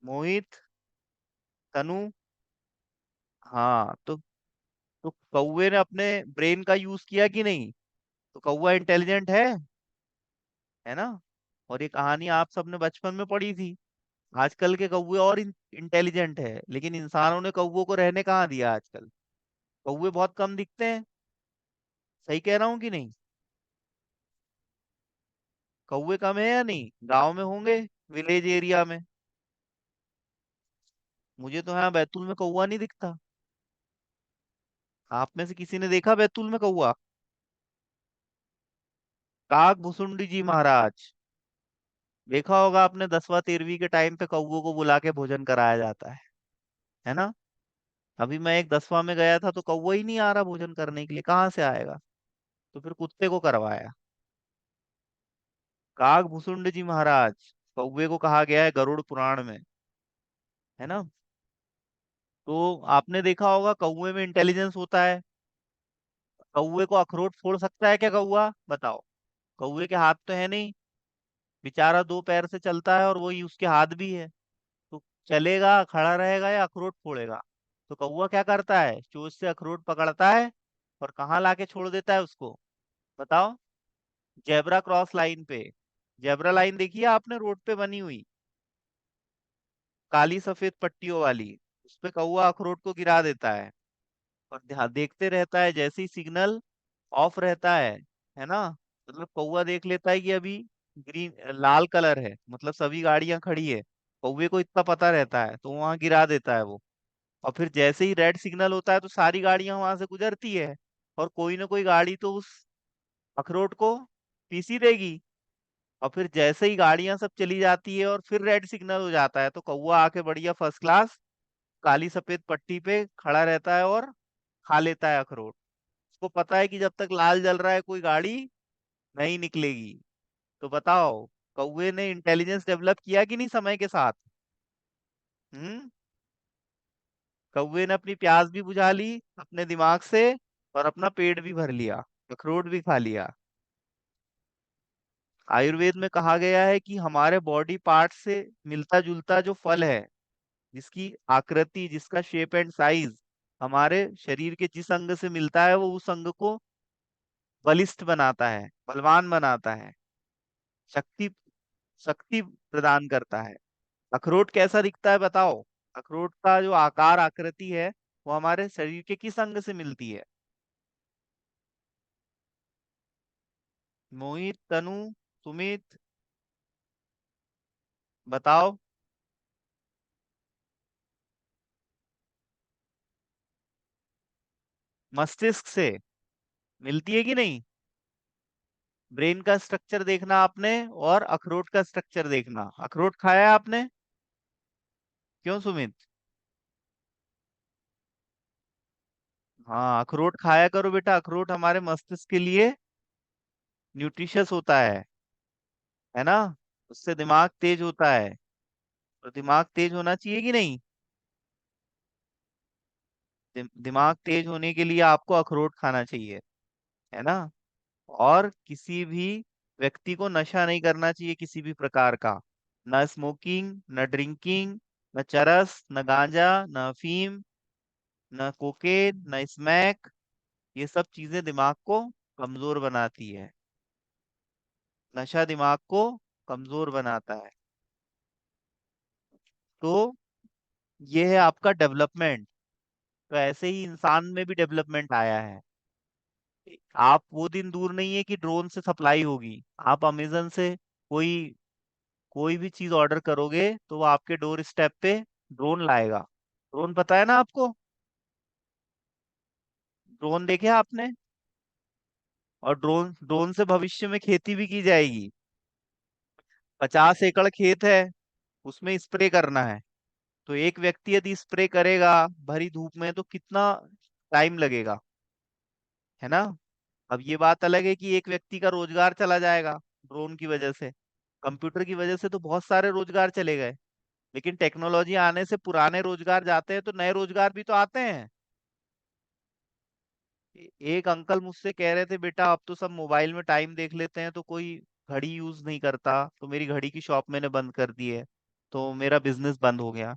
मोहित, तनु। हाँ, तो कौवे ने अपने ब्रेन का यूज किया कि नहीं? तो कौवा इंटेलिजेंट है ना? और ये कहानी आप सबने बचपन में पढ़ी थी। आजकल के कौवे और इंटेलिजेंट है, लेकिन इंसानों ने कौवों को रहने कहाँ दिया आजकल। कौवे बहुत कम दिखते हैं। सही कह रहा हूँ कि नहीं? कौवे कम है या नहीं? गांव में होंगे, विलेज एरिया में। मुझे तो यहाँ बैतूल में कौवा नहीं दिखता। आप में से किसी ने देखा बैतूल में कौवा? काक भुसुंडी जी महाराज। देखा होगा आपने, 10वीं 13वीं के टाइम पे कौवों को बुला के भोजन कराया जाता है ना? अभी मैं एक 10वां में गया था तो कौवा ही नहीं आ रहा भोजन करने के लिए, कहाँ से आएगा? तो फिर कुत्ते को करवाया। काक भुसुंड जी महाराज कौवे को कहा गया है गरुड़ पुराण में, है ना? तो आपने देखा होगा कौवे में इंटेलिजेंस होता है। कौवे को अखरोट फोड़ सकता है क्या कौवा, बताओ? कौवे के हाथ तो है नहीं, बेचारा 2 पैर से चलता है और वही उसके हाथ भी है। तो चलेगा, खड़ा रहेगा या अखरोट फोड़ेगा? तो कौवा क्या करता है, चोंच से अखरोट पकड़ता है और कहाँ लाके छोड़ देता है उसको, बताओ? जेब्रा क्रॉस लाइन पे। जेब्रा लाइन देखी है आपने, रोड पे बनी हुई, काली सफेद पट्टियों वाली। उस पे कौवा अखरोट को गिरा देता है और देखते रहता है, जैसे ही सिग्नल ऑफ रहता है ना? मतलब कौवा देख लेता है कि अभी ग्रीन लाल कलर है, मतलब सभी गाड़ियां खड़ी है। कौवे को इतना पता रहता है, तो वहां गिरा देता है वो। और फिर जैसे ही रेड सिग्नल होता है तो सारी गाड़ियां वहां से गुजरती है, और कोई ना कोई गाड़ी तो उस अखरोट को पीसी देगी। और फिर जैसे ही गाड़ियां सब चली जाती है और फिर रेड सिग्नल हो जाता है, तो कौवा आके बढ़िया फर्स्ट क्लास काली सफेद पट्टी पे खड़ा रहता है और खा लेता है अखरोट। उसको पता है कि जब तक लाल जल रहा है कोई गाड़ी नहीं निकलेगी। तो बताओ, कौवे ने इंटेलिजेंस डेवलप किया कि नहीं समय के साथ? हम्म। कौवे ने अपनी प्यास भी बुझा ली अपने दिमाग से, और अपना पेट भी भर लिया, अखरोट भी खा लिया। आयुर्वेद में कहा गया है कि हमारे बॉडी पार्ट से मिलता जुलता जो फल है, जिसकी आकृति, जिसका शेप एंड साइज हमारे शरीर के जिस अंग से मिलता है, वो उस अंग को बलिष्ठ बनाता है, बलवान बनाता है, शक्ति शक्ति प्रदान करता है। अखरोट कैसा दिखता है बताओ? अखरोट का जो आकार आकृति है, वो हमारे शरीर के किस अंग से मिलती है? मोहित, तनु, सुमित, बताओ। मस्तिष्क से मिलती है कि नहीं? ब्रेन का स्ट्रक्चर देखना आपने, और अखरोट का स्ट्रक्चर देखना। अखरोट खाया है आपने? क्यों सुमित? हाँ, अखरोट खाया करो बेटा, अखरोट हमारे मस्तिष्क के लिए न्यूट्रिशियस होता है ना? उससे दिमाग तेज होता है। तो दिमाग तेज होना चाहिए कि नहीं? दिमाग तेज होने के लिए आपको अखरोट खाना चाहिए, है ना? और किसी भी व्यक्ति को नशा नहीं करना चाहिए किसी भी प्रकार का। न स्मोकिंग, न ड्रिंकिंग, न चरस, न गांजा, न अफीम, न कोकेन, न स्मैक। ये सब चीजें दिमाग को कमजोर बनाती है। नशा दिमाग को कमजोर बनाता है। तो ये है आपका डेवलपमेंट। तो ऐसे ही इंसान में भी डेवलपमेंट आया है। आप वो दिन दूर नहीं है कि ड्रोन से सप्लाई होगी। आप अमेजन से कोई कोई भी चीज ऑर्डर करोगे तो वो आपके डोर स्टेप पे ड्रोन लाएगा। ड्रोन पता है ना आपको? ड्रोन देखे आपने? और ड्रोन ड्रोन से भविष्य में खेती भी की जाएगी। 50 एकड़ खेत है, उसमें स्प्रे करना है। तो एक व्यक्ति यदि स्प्रे करेगा भरी धूप में तो कितना टाइम लगेगा, है ना। अब ये बात अलग है कि एक व्यक्ति का रोजगार चला जाएगा ड्रोन की वजह से, कंप्यूटर की वजह से तो बहुत सारे रोजगार चले गए। लेकिन टेक्नोलॉजी आने से पुराने रोजगार जाते हैं तो नए रोजगार भी तो आते हैं। एक अंकल मुझसे कह रहे थे, बेटा अब तो सब मोबाइल में टाइम देख लेते हैं तो कोई घड़ी यूज नहीं करता, तो मेरी घड़ी की शॉप मैंने बंद कर दी है, तो मेरा बिजनेस बंद हो गया।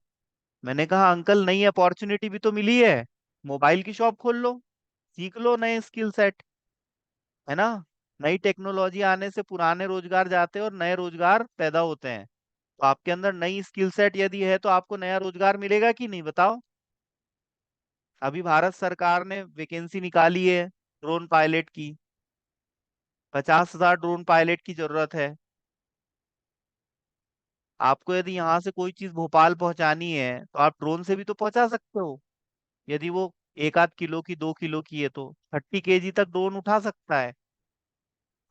मैंने कहा अंकल नई अपॉर्चुनिटी भी तो मिली है, मोबाइल की शॉप खोल लो, सीख लो नए स्किल सेट, है ना। नई टेक्नोलॉजी आने से पुराने रोजगार जाते हैं और नए रोजगार पैदा होते हैं। तो आपके अंदर नई स्किल सेट यदि है तो आपको नया रोजगार मिलेगा कि नहीं, बताओ। अभी भारत सरकार ने वैकेंसी निकाली है ड्रोन पायलट की, 50,000 ड्रोन पायलट की जरूरत है। आपको यदि यहाँ से कोई चीज भोपाल पहुंचानी है तो आप ड्रोन से भी तो पहुंचा सकते हो। यदि वो एक आध किलो की 2 किलो की है तो 30 kg तक ड्रोन उठा सकता है।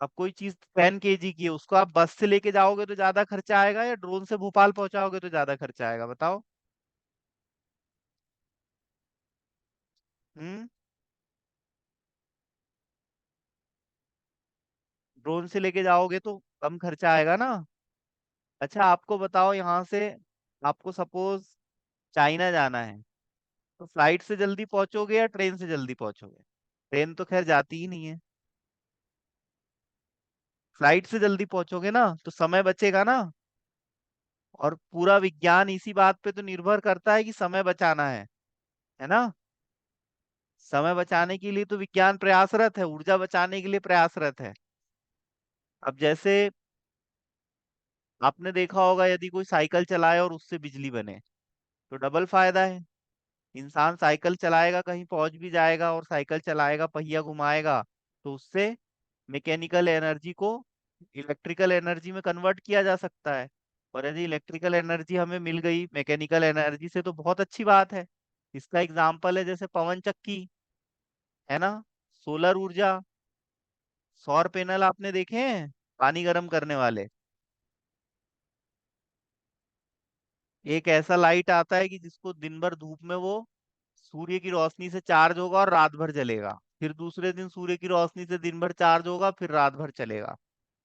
अब कोई चीज 10 kg की है, उसको आप बस से लेके जाओगे तो ज्यादा खर्चा आएगा या ड्रोन से भोपाल पहुंचाओगे तो ज्यादा खर्चा आएगा, बताओ। हम्म। ड्रोन से लेके जाओगे तो कम खर्चा आएगा ना। अच्छा आपको बताओ, यहाँ से आपको सपोज चाइना जाना है, तो फ्लाइट से जल्दी पहुंचोगे या ट्रेन से जल्दी पहुंचोगे। ट्रेन तो खैर जाती ही नहीं है। फ्लाइट से जल्दी पहुंचोगे ना तो समय बचेगा ना। और पूरा विज्ञान इसी बात पे तो निर्भर करता है कि समय बचाना है ना। समय बचाने के लिए तो विज्ञान प्रयासरत है, ऊर्जा बचाने के लिए प्रयासरत है। अब जैसे आपने देखा होगा यदि कोई साइकिल चलाए और उससे बिजली बने तो डबल फायदा है। इंसान साइकिल चलाएगा, कहीं पहुंच भी जाएगा, और साइकिल चलाएगा, पहिया घुमाएगा, तो उससे मैकेनिकल एनर्जी को इलेक्ट्रिकल एनर्जी में कन्वर्ट किया जा सकता है। और यदि इलेक्ट्रिकल एनर्जी हमें मिल गई मैकेनिकल एनर्जी से तो बहुत अच्छी बात है। इसका एग्जाम्पल है जैसे पवन चक्की, है ना, सोलर ऊर्जा, सौर पैनल आपने देखे हैं पानी गर्म करने वाले। एक ऐसा लाइट आता है कि जिसको दिन भर धूप में वो सूर्य की रोशनी से चार्ज होगा और रात भर जलेगा, फिर दूसरे दिन सूर्य की रोशनी से दिन भर चार्ज होगा, फिर रात भर चलेगा।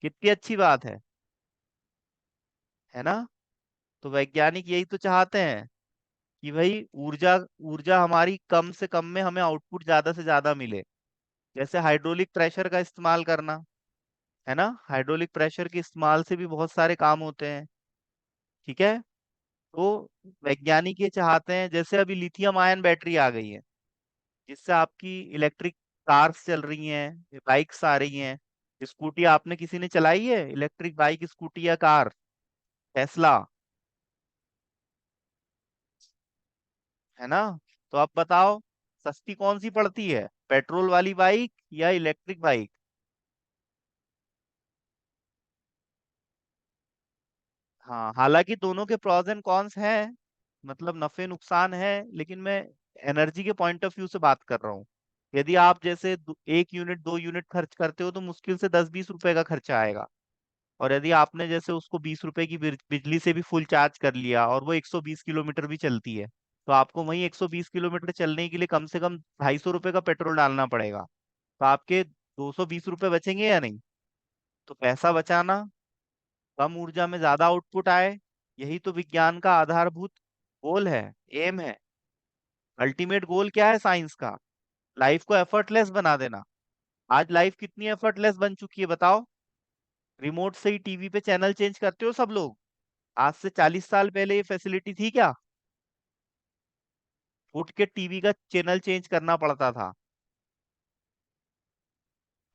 कितनी अच्छी बात है ना। तो वैज्ञानिक यही तो चाहते हैं कि भाई ऊर्जा ऊर्जा हमारी कम से कम में हमें आउटपुट ज्यादा से ज्यादा मिले। जैसे हाइड्रोलिक प्रेशर का इस्तेमाल करना, है ना, हाइड्रोलिक प्रेशर के इस्तेमाल से भी बहुत सारे काम होते हैं। ठीक है। तो वैज्ञानिक ये चाहते हैं, जैसे अभी लिथियम आयन बैटरी आ गई है जिससे आपकी इलेक्ट्रिक कार्स चल रही हैं, बाइक्स आ रही हैं। स्कूटी आपने किसी ने चलाई है, इलेक्ट्रिक बाइक, स्कूटी या कार, टेस्ला, है ना। तो आप बताओ सस्ती कौन सी पड़ती है, पेट्रोल वाली बाइक या इलेक्ट्रिक बाइक। हाँ, हालांकि दोनों के प्रॉस एंड कॉन्स हैं, मतलब नफे नुकसान है, लेकिन मैं एनर्जी के पॉइंट ऑफ व्यू से बात कर रहा हूँ। यदि आप जैसे 1 यूनिट 2 यूनिट खर्च करते हो तो मुश्किल से 10-20 रुपए का खर्चा आएगा। और यदि आपने जैसे उसको 20 रुपए की बिजली से भी फुल चार्ज कर लिया और वो 120 किलोमीटर भी चलती है, तो आपको वही 120 किलोमीटर चलने के लिए कम से कम 250 रुपए का पेट्रोल डालना पड़ेगा। तो आपके 220 रुपए बचेंगे या नहीं। तो पैसा बचाना, कम ऊर्जा में ज्यादा आउटपुट आए, यही तो विज्ञान का आधारभूत गोल है, एम है। अल्टीमेट गोल क्या है साइंस का, लाइफ को एफर्टलेस बना देना। आज लाइफ कितनी एफर्टलेस बन चुकी है बताओ। रिमोट से ही टीवी पे चैनल चेंज करते हो सब लोग। आज से 40 साल पहले ये फैसिलिटी थी क्या। उठ के टीवी का चैनल चेंज करना पड़ता था,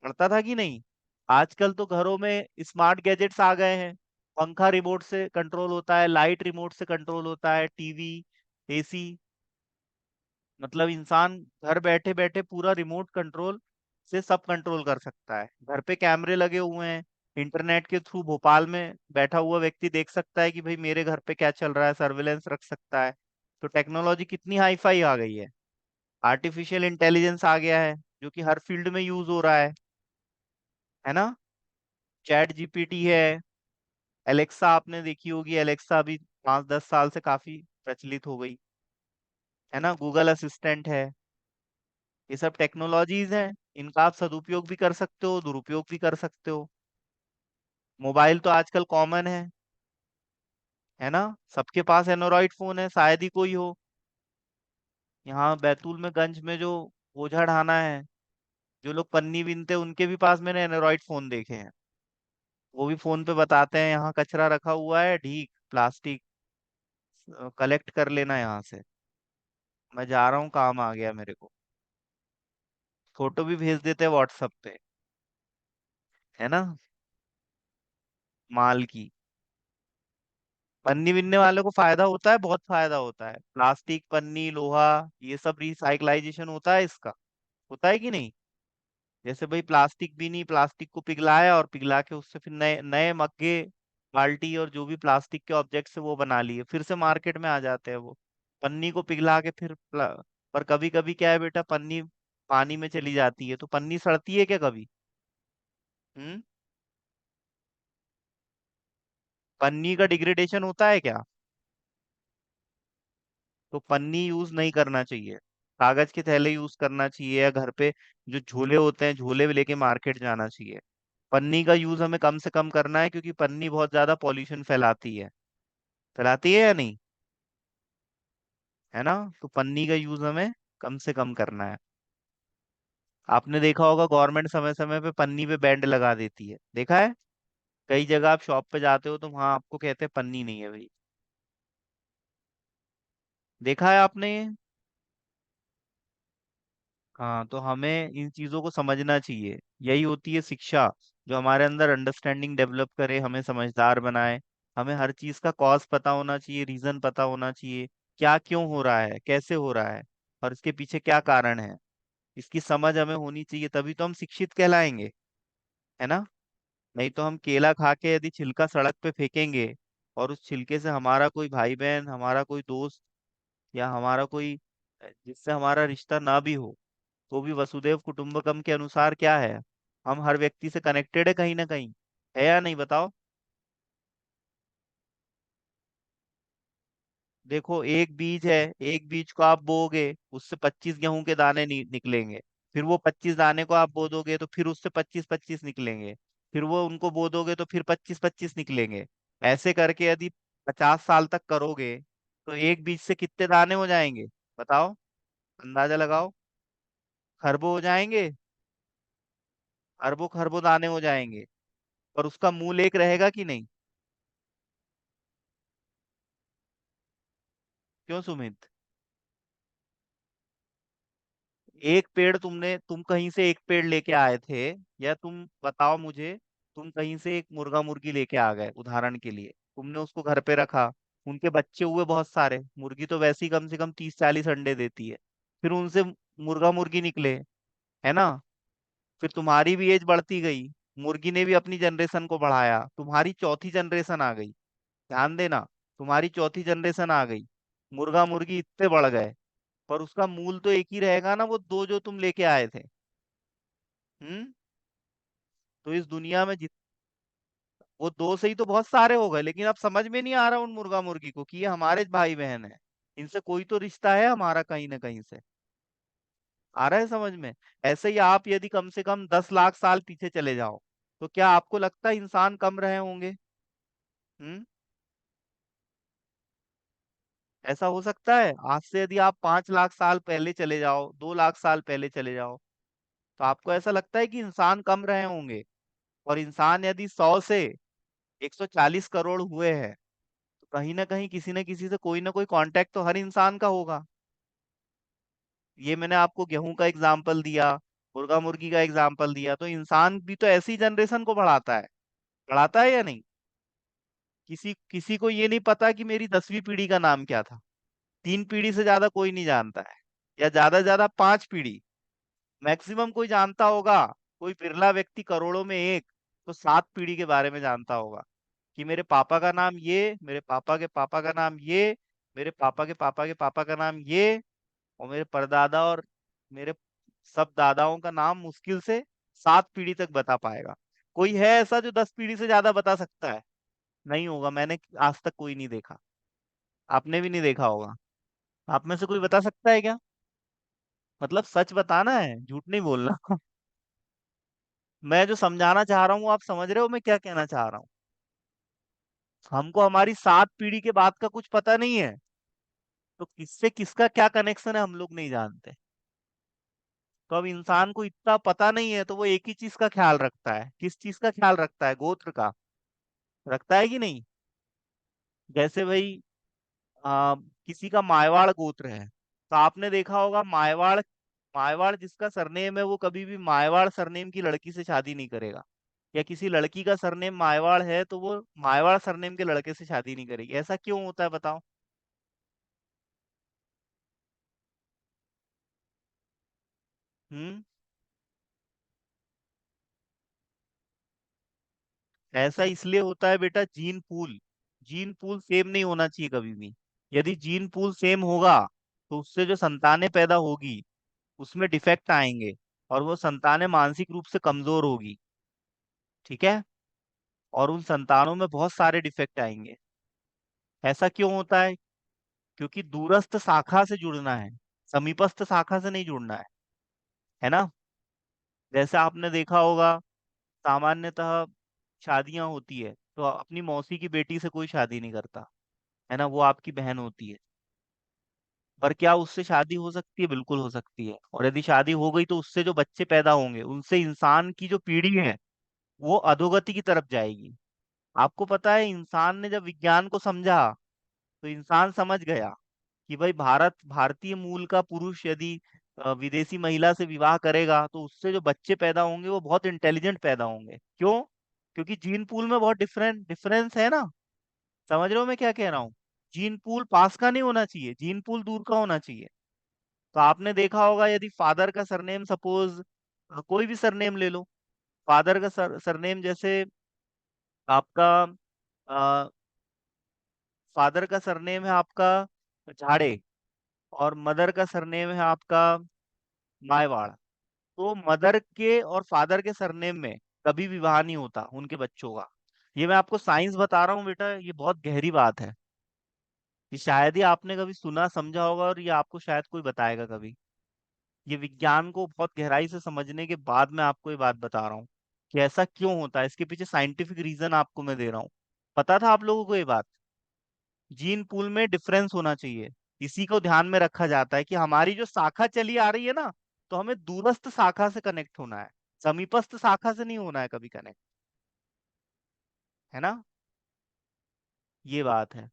पड़ता था कि नहीं। आजकल तो घरों में स्मार्ट गैजेट्स आ गए हैं, पंखा रिमोट से कंट्रोल होता है, लाइट रिमोट से कंट्रोल होता है, टीवी, एसी, मतलब इंसान घर बैठे बैठे पूरा रिमोट कंट्रोल से सब कंट्रोल कर सकता है। घर पे कैमरे लगे हुए हैं, इंटरनेट के थ्रू भोपाल में बैठा हुआ व्यक्ति देख सकता है कि भाई मेरे घर पे क्या चल रहा है, सर्विलेंस रख सकता है। तो टेक्नोलॉजी कितनी हाई फाई आ गई है। आर्टिफिशियल इंटेलिजेंस आ गया है जो कि हर फील्ड में यूज हो रहा है ना। चैट जीपीटी है, एलेक्सा आपने देखी होगी, एलेक्सा अभी 5-10 साल से काफी प्रचलित हो गई, है ना। गूगल असिस्टेंट है। ये सब टेक्नोलॉजीज हैं। इनका आप सदुपयोग भी कर सकते हो, दुरुपयोग भी कर सकते हो। मोबाइल तो आजकल कॉमन है ना। सबके पास एंड्रॉइड फोन है, शायद ही कोई हो। यहाँ बैतूल में गंज में जो बोझा ढाना है, जो लोग पन्नी बीनते हैं, उनके भी पास मैंने एंड्रॉइड फोन देखे हैं। वो भी फोन पे बताते हैं यहाँ कचरा रखा हुआ है, ढीक प्लास्टिक, कलेक्ट कर लेना यहाँ से। मैं जा रहा हूँ, काम आ गया मेरे को। फोटो भी भेज देते हैं व्हाट्सएप पे, है ना, माल की। पन्नी बिनने वालों को फायदा होता है, बहुत फायदा होता है। प्लास्टिक, पन्नी, लोहा, ये सब रिसाइकलाइजेशन होता है इसका। होता है कि नहीं। जैसे भाई प्लास्टिक भी नहीं, प्लास्टिक को पिघलाया और पिघला के उससे फिर नए नए मग्गे, बाल्टी और जो भी प्लास्टिक के ऑब्जेक्ट्स है वो बना लिए, फिर से मार्केट में आ जाते हैं वो। पन्नी को पिघला के फिर पर कभी कभी क्या है बेटा, पन्नी पानी में चली जाती है तो पन्नी सड़ती है क्या कभी। हम्म। पन्नी का डिग्रेडेशन होता है क्या। तो पन्नी यूज नहीं करना चाहिए। कागज के थैले यूज करना चाहिए, या घर पे जो झोले होते हैं, झोले भी लेके मार्केट जाना चाहिए। पन्नी का यूज हमें कम से कम करना है, क्योंकि पन्नी बहुत ज्यादा पॉल्यूशन फैलाती है। फैलाती है या नहीं, है ना। तो पन्नी का यूज हमें कम से कम करना है। आपने देखा होगा गवर्नमेंट समय समय पे पन्नी पे बैंड लगा देती है, देखा है। कई जगह आप शॉप पे जाते हो तो वहां आपको कहते हैं पन्नी नहीं है भाई। देखा है आपने ये? हाँ, तो हमें इन चीजों को समझना चाहिए। यही होती है शिक्षा, जो हमारे अंदर अंडरस्टैंडिंग डेवलप करे, हमें समझदार बनाए। हमें हर चीज का कॉज पता होना चाहिए, रीजन पता होना चाहिए, क्या क्यों हो रहा है, कैसे हो रहा है, और इसके पीछे क्या कारण है। इसकी समझ हमें होनी चाहिए, तभी तो हम शिक्षित कहलाएंगे, है ना। नहीं तो हम केला खा के यदि छिलका सड़क पे फेंकेंगे, और उस छिलके से हमारा कोई भाई बहन, हमारा कोई दोस्त, या हमारा कोई जिससे हमारा रिश्ता ना भी हो, तो भी वसुदेव कुटुंबकम के अनुसार क्या है, हम हर व्यक्ति से कनेक्टेड है कहीं ना कहीं। है या नहीं, बताओ। देखो, एक बीज है, एक बीज को आप बोओगे, उससे 25 गेहूं के दाने निकलेंगे। फिर वो 25 दाने को आप बो दोगे तो फिर उससे 25-25 निकलेंगे। फिर वो उनको बो दोगे तो फिर 25-25 निकलेंगे। ऐसे करके यदि 50 साल तक करोगे, तो एक बीज से कितने दाने हो जाएंगे, बताओ, अंदाजा लगाओ। खरबों हो जाएंगे, अरबों खरबों दाने हो जाएंगे। पर उसका मूल एक रहेगा कि नहीं। क्यों सुमित। एक पेड़ तुम कहीं से एक पेड़ लेके आए थे, या तुम बताओ मुझे, तुम कहीं से एक मुर्गा मुर्गी लेके आ गए उदाहरण के लिए, तुमने उसको घर पे रखा, उनके बच्चे हुए बहुत सारे, मुर्गी तो वैसे ही कम से कम 30-40 अंडे देती है। फिर उनसे मुर्गा मुर्गी निकले, है ना। फिर तुम्हारी भी एज बढ़ती गई, मुर्गी ने भी अपनी जनरेशन को बढ़ाया, तुम्हारी चौथी जनरेशन आ गई। ध्यान देना, तुम्हारी चौथी जनरेशन आ गई, मुर्गा मुर्गी इतने बढ़ गए, पर उसका मूल तो एक ही रहेगा ना, वो दो जो तुम लेके आए थे। हम्म। तो इस दुनिया में वो दो से ही तो बहुत सारे हो गए, लेकिन अब समझ में नहीं आ रहा उन मुर्गा मुर्गी को कि ये हमारे भाई बहन है। इनसे कोई तो रिश्ता है हमारा कहीं ना कहीं से। आ रहा है समझ में। ऐसे ही आप यदि कम से कम 10 लाख साल पीछे चले जाओ, तो क्या आपको लगता है इंसान कम रहे होंगे। हम्म। ऐसा हो सकता है। आज से यदि आप 5 लाख साल पहले चले जाओ, 2 लाख साल पहले चले जाओ, तो आपको ऐसा लगता है कि इंसान कम रहे होंगे। और इंसान यदि 100 से 140 करोड़ हुए हैं, तो कहीं ना कहीं किसी न किसी से कोई ना कोई कांटेक्ट तो हर इंसान का होगा। ये मैंने आपको गेहूं का एग्जाम्पल दिया, मुर्गा मुर्गी का एग्जाम्पल दिया, तो इंसान भी तो ऐसी जनरेशन को बढ़ाता है। बढ़ाता है या नहीं। किसी किसी को ये नहीं पता कि मेरी 10वीं पीढ़ी का नाम क्या था। 3 पीढ़ी से ज्यादा कोई नहीं जानता है, या ज्यादा से ज्यादा 5 पीढ़ी मैक्सिमम कोई जानता होगा। कोई बिरला व्यक्ति करोड़ों में एक, तो 7 पीढ़ी के बारे में जानता होगा, कि मेरे पापा का नाम ये, मेरे पापा के पापा का नाम ये, मेरे पापा के पापा के पापा का नाम ये, और मेरे परदादा और मेरे सब दादाओं का नाम मुश्किल से 7 पीढ़ी तक बता पाएगा। कोई है ऐसा जो 10 पीढ़ी से ज्यादा बता सकता है। नहीं होगा, मैंने आज तक कोई नहीं देखा। आपने भी नहीं देखा होगा। आप में से कोई बता सकता है क्या? मतलब सच बताना है, झूठ नहीं बोलना। मैं जो समझाना चाह रहा हूँ आप समझ रहे हो मैं क्या कहना चाह रहा हूँ? हमको हमारी 7 पीढ़ी के बाद का कुछ पता नहीं है, तो किससे किसका क्या कनेक्शन है हम लोग नहीं जानते। तो अब इंसान को इतना पता नहीं है तो वो एक ही चीज का ख्याल रखता है। किस चीज का ख्याल रखता है? गोत्र का। रखता है कि नहीं? जैसे भाई किसी का मारवाड़ गोत्र है, तो आपने देखा होगा मारवाड़, मारवाड़ जिसका सरनेम है वो कभी भी मारवाड़ सरनेम की लड़की से शादी नहीं करेगा। या किसी लड़की का सरनेम मारवाड़ है तो वो मारवाड़ सरनेम के लड़के से शादी नहीं करेगी। ऐसा क्यों होता है बताओ? हम्म। ऐसा इसलिए होता है बेटा, जीन पूल सेम नहीं होना चाहिए कभी भी। यदि जीन पूल सेम होगा तो उससे जो संतानें पैदा होगी उसमें डिफेक्ट आएंगे, और वो संतानें मानसिक रूप से कमजोर होगी। ठीक है? और उन संतानों में बहुत सारे डिफेक्ट आएंगे। ऐसा क्यों होता है? क्योंकि दूरस्थ शाखा से जुड़ना है, समीपस्थ शाखा से नहीं जुड़ना है ना? जैसे आपने देखा होगा सामान्यतः शादियां होती है तो अपनी मौसी की बेटी से कोई शादी नहीं करता, है ना? वो आपकी बहन होती है। पर क्या उससे शादी हो सकती है? बिल्कुल हो सकती है। और यदि शादी हो गई तो उससे जो बच्चे पैदा होंगे उनसे इंसान की जो पीढ़ी है वो अधोगति की तरफ जाएगी। आपको पता है इंसान ने जब विज्ञान को समझा तो इंसान समझ गया कि भाई भारतीय मूल का पुरुष यदि विदेशी महिला से विवाह करेगा तो उससे जो बच्चे पैदा होंगे वो बहुत इंटेलिजेंट पैदा होंगे। क्यों? क्योंकि जीन पूल में बहुत डिफरेंस है ना। समझ रहे हो मैं क्या कह रहा हूँ? जीन पूल पास का नहीं होना चाहिए, जीन पूल दूर का होना चाहिए। तो आपने देखा होगा यदि फादर का सरनेम सपोज, कोई भी सरनेम ले लो, फादर का सरनेम जैसे आपका फादर का सरनेम है आपका झाड़े, और मदर का सरनेम है आपका मायवाड़, तो मदर के और फादर के सरनेम में कभी विवाह नहीं होता उनके बच्चों का। ये मैं आपको साइंस बता रहा हूँ बेटा, ये बहुत गहरी बात है। ये शायद ही आपने कभी सुना समझा होगा, और ये आपको शायद कोई बताएगा कभी। ये विज्ञान को बहुत गहराई से समझने के बाद मैं आपको ये बात बता रहा हूँ कि ऐसा क्यों होता है। इसके पीछे साइंटिफिक रीजन आपको मैं दे रहा हूँ। पता था आप लोगों को ये बात? जीन पूल में डिफरेंस होना चाहिए। इसी को ध्यान में रखा जाता है कि हमारी जो शाखा चली आ रही है ना, तो हमें दूरस्थ शाखा से कनेक्ट होना है, समीपस्थ शाखा से नहीं होना है कभी कनेक्ट। है ना? ये बात है।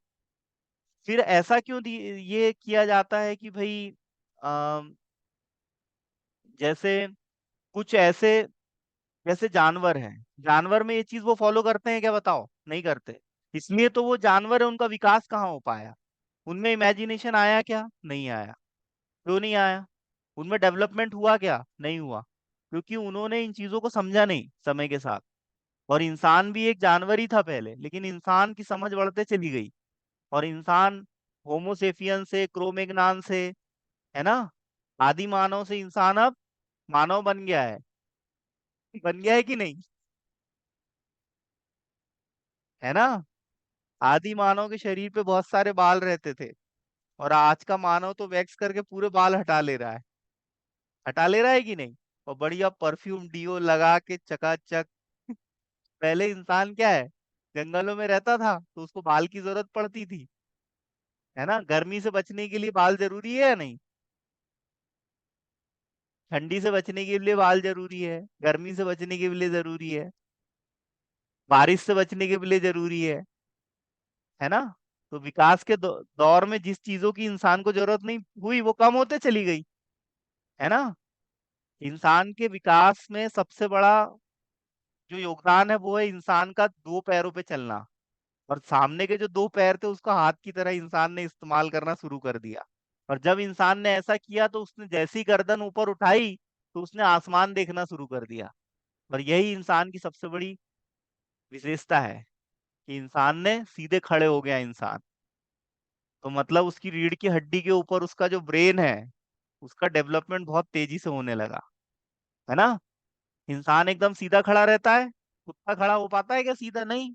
फिर ऐसा क्यों ये किया जाता है कि भाई अम, जैसे कुछ ऐसे, जैसे जानवर हैं, जानवर में ये चीज वो फॉलो करते हैं क्या बताओ? नहीं करते। इसलिए तो वो जानवर है, उनका विकास कहाँ हो पाया? उनमें इमेजिनेशन आया क्या? नहीं आया। क्यों नहीं आया? उनमें डेवलपमेंट हुआ क्या? नहीं हुआ। क्योंकि उन्होंने इन चीजों को समझा नहीं समय के साथ। और इंसान भी एक जानवर ही था पहले, लेकिन इंसान की समझ बढ़ते चली गई, और इंसान होमोसेपियन से, क्रोमेग्नान से, है ना, आदि मानव से इंसान अब मानव बन गया है। बन गया है कि नहीं? है ना? आदि मानव के शरीर पे बहुत सारे बाल रहते थे, और आज का मानव तो वैक्स करके पूरे बाल हटा ले रहा है। हटा ले रहा है कि नहीं? और बढ़िया परफ्यूम डिओ लगा के चकाचक। पहले इंसान क्या है, जंगलों में रहता था तो उसको बाल की जरूरत पड़ती थी, है ना? गर्मी से बचने के लिए बाल जरूरी है या नहीं? ठंडी से बचने के लिए बाल जरूरी है, गर्मी से बचने के लिए जरूरी है, बारिश से बचने के लिए जरूरी है ना? तो विकास के दौर में जिस चीजों की इंसान को जरूरत नहीं हुई वो कम होते चली गई। है ना? इंसान के विकास में सबसे बड़ा जो योगदान है वो है इंसान का 2 पैरों पे चलना। और सामने के जो 2 पैर थे उसका हाथ की तरह इंसान ने इस्तेमाल करना शुरू कर दिया। और जब इंसान ने ऐसा किया तो उसने जैसी गर्दन ऊपर उठाई तो उसने आसमान देखना शुरू कर दिया। और यही इंसान की सबसे बड़ी विशेषता है कि इंसान ने सीधे खड़े हो गया इंसान। तो मतलब उसकी रीढ़ की हड्डी के ऊपर उसका जो ब्रेन है उसका डेवलपमेंट बहुत तेजी से होने लगा। है ना? इंसान एकदम सीधा खड़ा रहता है, कुत्ता खड़ा हो पाता है क्या सीधा? नहीं।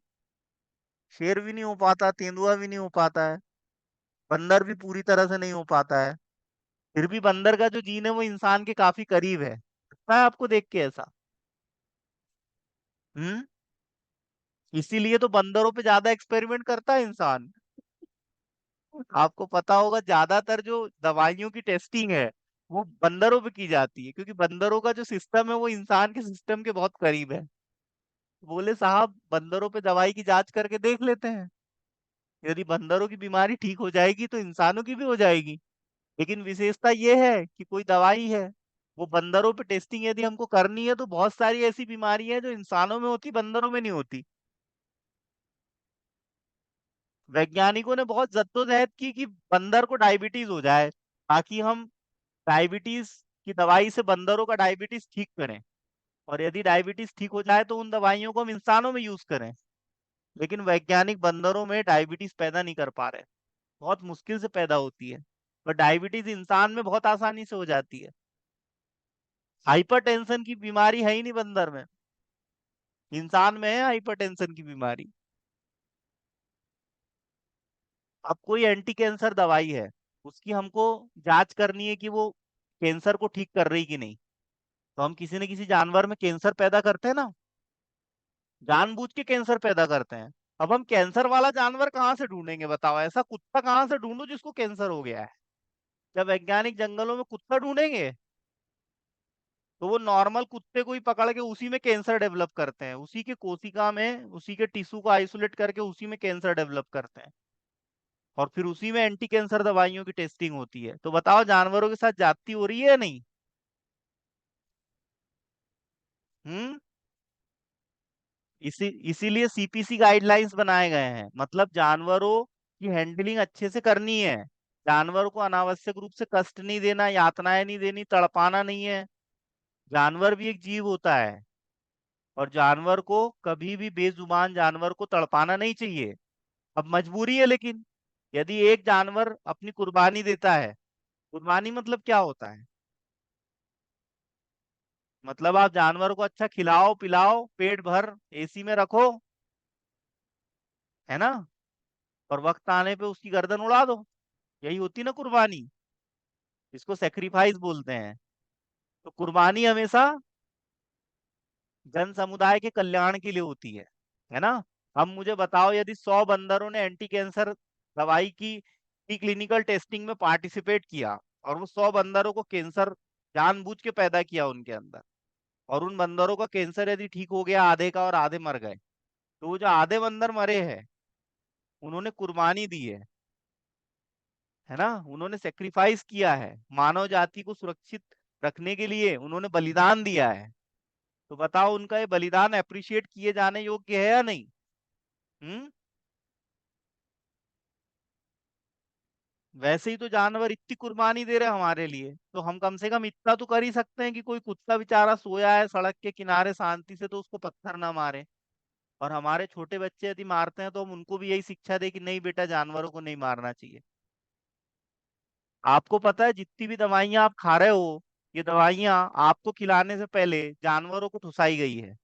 शेर भी नहीं हो पाता, तेंदुआ भी नहीं हो पाता है। बंदर भी पूरी तरह से नहीं हो पाता है। फिर भी बंदर का जो जीन है वो इंसान के काफी करीब है। लगता है आपको देख के ऐसा? हम्म। इसीलिए तो बंदरों पे ज्यादा एक्सपेरिमेंट करता है इंसान। आपको पता होगा ज्यादातर जो दवाइयों की टेस्टिंग है वो बंदरों पे की जाती है, क्योंकि बंदरों का जो सिस्टम है वो इंसान के सिस्टम के बहुत करीब है। बोले साहब बंदरों पे दवाई की जांच करके देख लेते हैं, यदि बंदरों की बीमारी ठीक हो जाएगी तो इंसानों की भी हो जाएगी। लेकिन विशेषता ये है कि कोई दवाई है, वो बंदरों पे टेस्टिंग यदि हमको करनी है तो बहुत सारी ऐसी बीमारी है जो इंसानों में होती बंदरों में नहीं होती। वैज्ञानिकों ने बहुत जद्दोजहद की कि बंदर को डायबिटीज हो जाए, ताकि हम डायबिटीज की दवाई से बंदरों का डायबिटीज ठीक करें, और यदि डायबिटीज ठीक हो जाए तो उन दवाइयों को हम इंसानों में यूज करें। लेकिन वैज्ञानिक बंदरों में डायबिटीज पैदा नहीं कर पा रहे। बहुत मुश्किल से पैदा होती है, पर डायबिटीज इंसान में बहुत आसानी से हो जाती है। हाइपरटेंशन की बीमारी है ही नहीं बंदर में, इंसान में है हाइपरटेंशन की बीमारी। अब कोई एंटी कैंसर दवाई है, उसकी हमको जांच करनी है कि वो कैंसर को ठीक कर रही कि नहीं। तो हम किसी न किसी जानवर में कैंसर पैदा करते हैं ना, जानबूझ के कैंसर पैदा करते हैं। अब हम कैंसर वाला जानवर कहाँ से ढूंढेंगे बताओ, ऐसा कुत्ता कहाँ से ढूंढो जिसको कैंसर हो गया है? जब वैज्ञानिक जंगलों में कुत्ता ढूंढेंगे तो वो नॉर्मल कुत्ते को ही पकड़ के उसी में कैंसर डेवलप करते हैं, उसी के कोशिका में उसी के टिश्यू को आइसोलेट करके उसी में कैंसर डेवलप करते हैं, और फिर उसी में एंटी कैंसर दवाइयों की टेस्टिंग होती है। तो बताओ जानवरों के साथ जाती हो रही है या नहीं? हम्म। इसीलिए सीपीसी गाइडलाइंस बनाए गए हैं, मतलब जानवरों की हैंडलिंग अच्छे से करनी है। जानवर को अनावश्यक रूप से कष्ट नहीं देना, यातनाएं नहीं देनी, तड़पाना नहीं है। जानवर भी एक जीव होता है, और जानवर को कभी भी बेजुबान जानवर को तड़पाना नहीं चाहिए। अब मजबूरी है, लेकिन यदि एक जानवर अपनी कुर्बानी देता है, कुर्बानी मतलब क्या होता है? मतलब आप जानवर को अच्छा खिलाओ पिलाओ, पेट भर एसी में रखो, है ना, और वक्त आने पे उसकी गर्दन उड़ा दो। यही होती ना कुर्बानी, इसको सेक्रीफाइस बोलते हैं। तो कुर्बानी हमेशा जन समुदाय के कल्याण के लिए होती है ना। अब मुझे बताओ, यदि 100 बंदरों ने एंटी कैंसर दवाई की क्लिनिकल टेस्टिंग में पार्टिसिपेट किया, और वो 100 बंदरों को कैंसर जानबूझ के पैदा किया उनके अंदर, और उन बंदरों का कैंसर यदि ठीक हो गया आधे का और आधे मर गए, तो वो जो आधे बंदर मरे हैं उन्होंने कुर्बानी दी है ना, उन्होंने सेक्रीफाइस किया है, मानव जाति को सुरक्षित रखने के लिए उन्होंने बलिदान दिया है। तो बताओ उनका ये बलिदान अप्रिशिएट किए जाने योग्य है या नहीं? हम्म। वैसे ही तो जानवर इतनी कुर्बानी दे रहे हैं हमारे लिए, तो हम कम से कम इतना तो कर ही सकते हैं कि कोई कुत्ता बेचारा सोया है सड़क के किनारे शांति से, तो उसको पत्थर ना मारे। और हमारे छोटे बच्चे यदि मारते हैं तो हम उनको भी यही शिक्षा दे कि नहीं बेटा जानवरों को नहीं मारना चाहिए। आपको पता है जितनी भी दवाइयां आप खा रहे हो, ये दवाइयां आपको खिलाने से पहले जानवरों को ठुसाई गई है,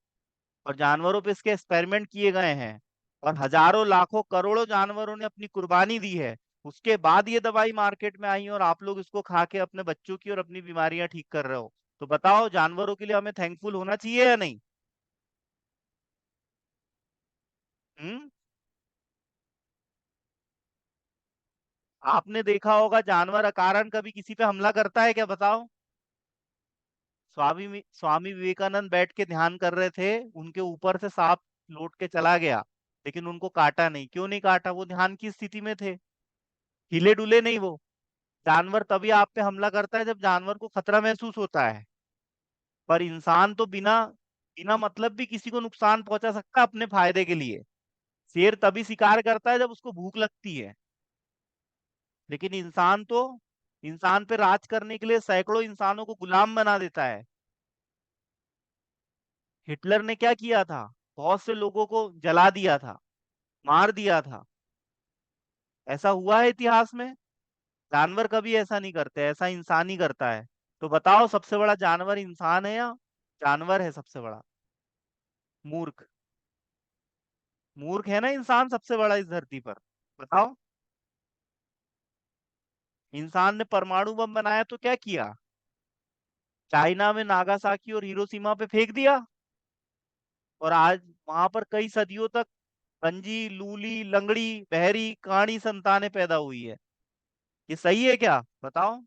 और जानवरों पे इसके एक्सपेरिमेंट किए गए हैं, और हजारों लाखों करोड़ों जानवरों ने अपनी कुर्बानी दी है। उसके बाद ये दवाई मार्केट में आई है, और आप लोग इसको खा के अपने बच्चों की और अपनी बीमारियां ठीक कर रहे हो। तो बताओ जानवरों के लिए हमें थैंकफुल होना चाहिए या नहीं? हम्म। आपने देखा होगा जानवर अकारण कभी किसी पे हमला करता है क्या बताओ? स्वामी विवेकानंद बैठ के ध्यान कर रहे थे, उनके ऊपर से सांप लौट के चला गया, लेकिन उनको काटा नहीं। क्यों नहीं काटा? वो ध्यान की स्थिति में थे, हिले डुले नहीं वो। जानवर तभी आप पे हमला करता है जब जानवर को खतरा महसूस होता है, पर इंसान तो बिना बिना मतलब भी किसी को नुकसान पहुंचा सकता है अपने फायदे के लिए। शेर तभी शिकार करता है जब उसको भूख लगती है, लेकिन इंसान पे राज करने के लिए सैकड़ों इंसानों को गुलाम बना देता है। हिटलर ने क्या किया था? बहुत से लोगों को जला दिया था, मार दिया था। ऐसा हुआ है इतिहास में। जानवर कभी ऐसा नहीं करते, ऐसा इंसान ही करता है। तो बताओ सबसे बड़ा जानवर इंसान है या जानवर है सबसे बड़ा? मूर्ख। मूर्ख है ना इंसान सबसे बड़ा इस धरती पर। बताओ। इंसान ने परमाणु बम बनाया तो क्या किया? चाइना में नागासाकी और हिरोशिमा पे फेंक दिया। और आज वहां पर कई सदियों तक गंजी, लूली, लंगड़ी, बहरी, काणी संतानें पैदा हुई है। ये सही है क्या, बताओ?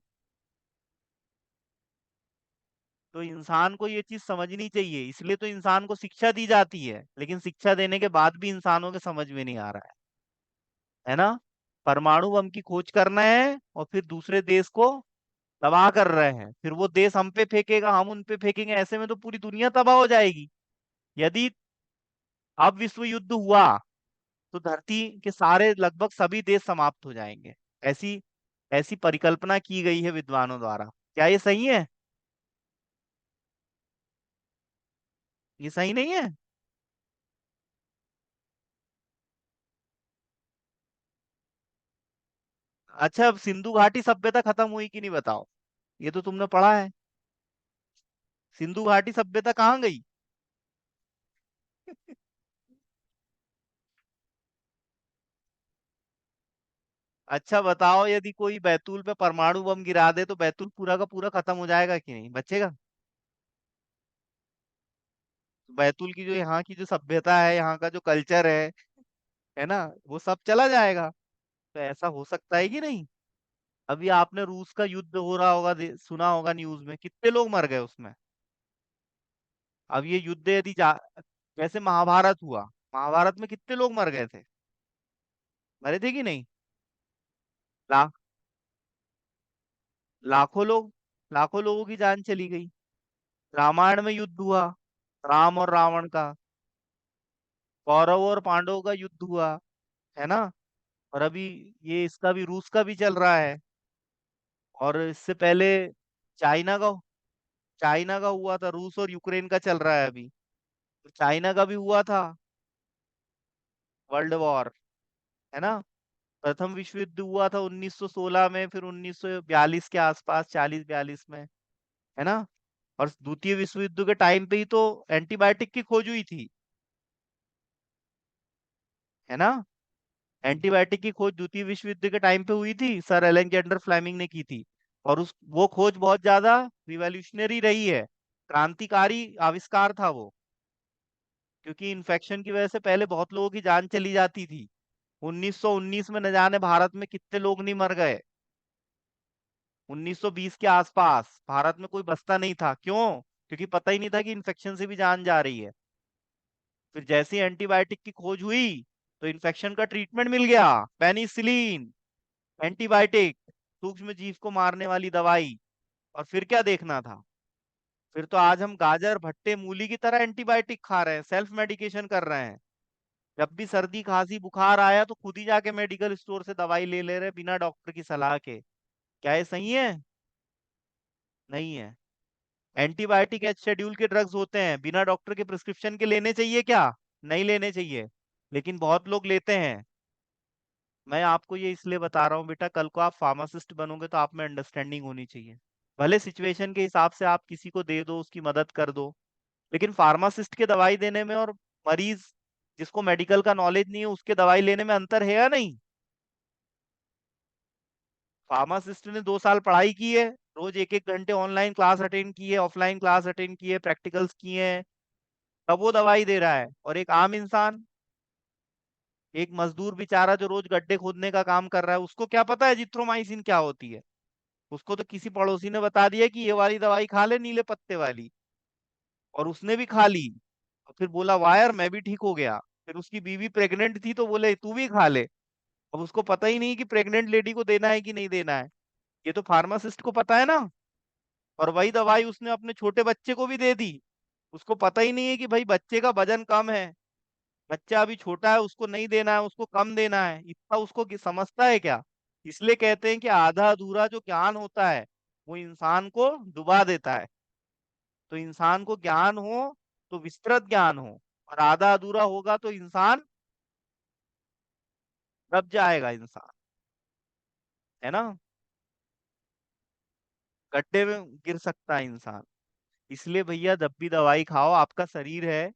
तो इंसान को ये चीज समझनी चाहिए, इसलिए तो इंसान को शिक्षा दी जाती है, लेकिन शिक्षा देने के बाद भी इंसानों के समझ में नहीं आ रहा है ना? परमाणु बम की खोज करना है और फिर दूसरे देश को तबाह कर रहे हैं, फिर वो देश हम पे फेंकेगा, हम उन पे फेंकेंगे, ऐसे में तो पूरी दुनिया तबाह हो जाएगी। यदि अब विश्व युद्ध हुआ तो धरती के सारे लगभग सभी देश समाप्त हो जाएंगे। ऐसी ऐसी परिकल्पना की गई है विद्वानों द्वारा। क्या ये सही है? ये सही नहीं है? अच्छा, अब सिंधु घाटी सभ्यता खत्म हुई कि नहीं, बताओ? ये तो तुमने पढ़ा है। सिंधु घाटी सभ्यता कहाँ गई? अच्छा बताओ, यदि कोई बैतूल पे परमाणु बम गिरा दे तो बैतूल पूरा का पूरा खत्म हो जाएगा कि नहीं, बचेगा? तो बैतूल की जो यहाँ की जो सभ्यता है, यहाँ का जो कल्चर है ना, वो सब चला जाएगा। तो ऐसा हो सकता है कि नहीं? अभी आपने रूस का युद्ध हो रहा होगा, सुना होगा न्यूज में, कितने लोग मर गए उसमें। अब ये युद्ध यदि जैसे महाभारत हुआ, महाभारत में कितने लोग मर गए थे, मरे थे कि नहीं? ला, लाखों लोग, लाखों लोगों की जान चली गई। रामायण में युद्ध हुआ, राम और रावण का, कौरव और पांडवों का युद्ध हुआ, है ना? और अभी ये इसका भी, रूस का भी चल रहा है। और इससे पहले चाइना का चाइना का हुआ था, रूस और यूक्रेन का चल रहा है अभी। तो चाइना का भी हुआ था वर्ल्ड वॉर, है ना? प्रथम विश्व युद्ध हुआ था 1916 में, फिर 1942 के आसपास, 40-42 में, है ना? और द्वितीय विश्व युद्ध के टाइम पे ही तो एंटीबायोटिक की खोज हुई थी, है ना? एंटीबायोटिक की खोज द्वितीय विश्व युद्ध के टाइम पे हुई थी, सर एलेक्जेंडर फ्लेमिंग ने की थी। और उस वो खोज बहुत ज्यादा रिवॉल्यूशनरी रही है, क्रांतिकारी आविष्कार था वो। क्योंकि इन्फेक्शन की वजह से पहले बहुत लोगों की जान चली जाती थी। 1919 में न जाने भारत में कितने लोग नहीं मर गए। 1920 के आसपास भारत में कोई बसता नहीं था, क्यों? क्योंकि पता ही नहीं था कि इन्फेक्शन से भी जान जा रही है। फिर जैसे ही एंटीबायोटिक की खोज हुई तो इन्फेक्शन का ट्रीटमेंट मिल गया, पेनिसिलिन, एंटीबायोटिक, सूक्ष्म जीव को मारने वाली दवाई। और फिर क्या देखना था? फिर तो आज हम गाजर, भट्टे, मूली की तरह एंटीबायोटिक खा रहे हैं, सेल्फ मेडिकेशन कर रहे हैं। जब भी सर्दी, खांसी, बुखार आया तो खुद ही जाके मेडिकल स्टोर से दवाई ले ले रहे बिना डॉक्टर की सलाह के। क्या ये सही है? नहीं है। एंटीबायोटिक एच शेड्यूल के ड्रग्स होते हैं, बिना डॉक्टर के प्रिस्क्रिप्शन के लेने चाहिए क्या? नहीं लेने चाहिए, लेकिन बहुत लोग लेते हैं। मैं आपको ये इसलिए बता रहा हूँ बेटा, कल को आप फार्मासिस्ट बनोगे तो आप में अंडरस्टैंडिंग होनी चाहिए। भले सिचुएशन के हिसाब से आप किसी को दे दो, उसकी मदद कर दो, लेकिन फार्मासिस्ट के दवाई देने में और मरीज जिसको मेडिकल का नॉलेज नहीं है उसके दवाई लेने में अंतर है या नहीं? फार्मासिस्ट ने 2 साल पढ़ाई की है, रोज 1-1 घंटे ऑनलाइन क्लास अटेंड की है, ऑफलाइन क्लास अटेंड की है, प्रैक्टिकल्स किए हैं, तब वो दवाई दे रहा है। और एक आम इंसान, एक मजदूर बेचारा जो रोज गड्ढे खोदने का काम कर रहा है, उसको क्या पता है जिथ्रोमाइसिन क्या होती है? उसको तो किसी पड़ोसी ने बता दिया कि ये वाली दवाई खा ले, नीले पत्ते वाली, और उसने भी खा ली। और फिर बोला वाह यार, मैं भी ठीक हो गया। फिर उसकी बीवी प्रेग्नेंट थी तो बोले तू भी खा ले। अब उसको पता ही नहीं कि प्रेग्नेंट लेडी को देना है कि नहीं देना है, ये तो फार्मासिस्ट को पता है ना। और वही दवाई उसने अपने छोटे बच्चे को भी दे दी, उसको पता ही नहीं है कि भाई बच्चे का वजन कम है, बच्चा अभी छोटा है, उसको नहीं देना है, उसको कम देना है, इतना उसको समझता है क्या? इसलिए कहते हैं कि आधा अधूरा जो ज्ञान होता है वो इंसान को डुबा देता है। तो इंसान को ज्ञान हो तो विस्तृत ज्ञान हो, और आधा अधूरा होगा तो इंसान दब जाएगा इंसान, है ना? गड्ढे में गिर सकता है इंसान। इसलिए भैया जब भी दवाई खाओ, आपका शरीर है,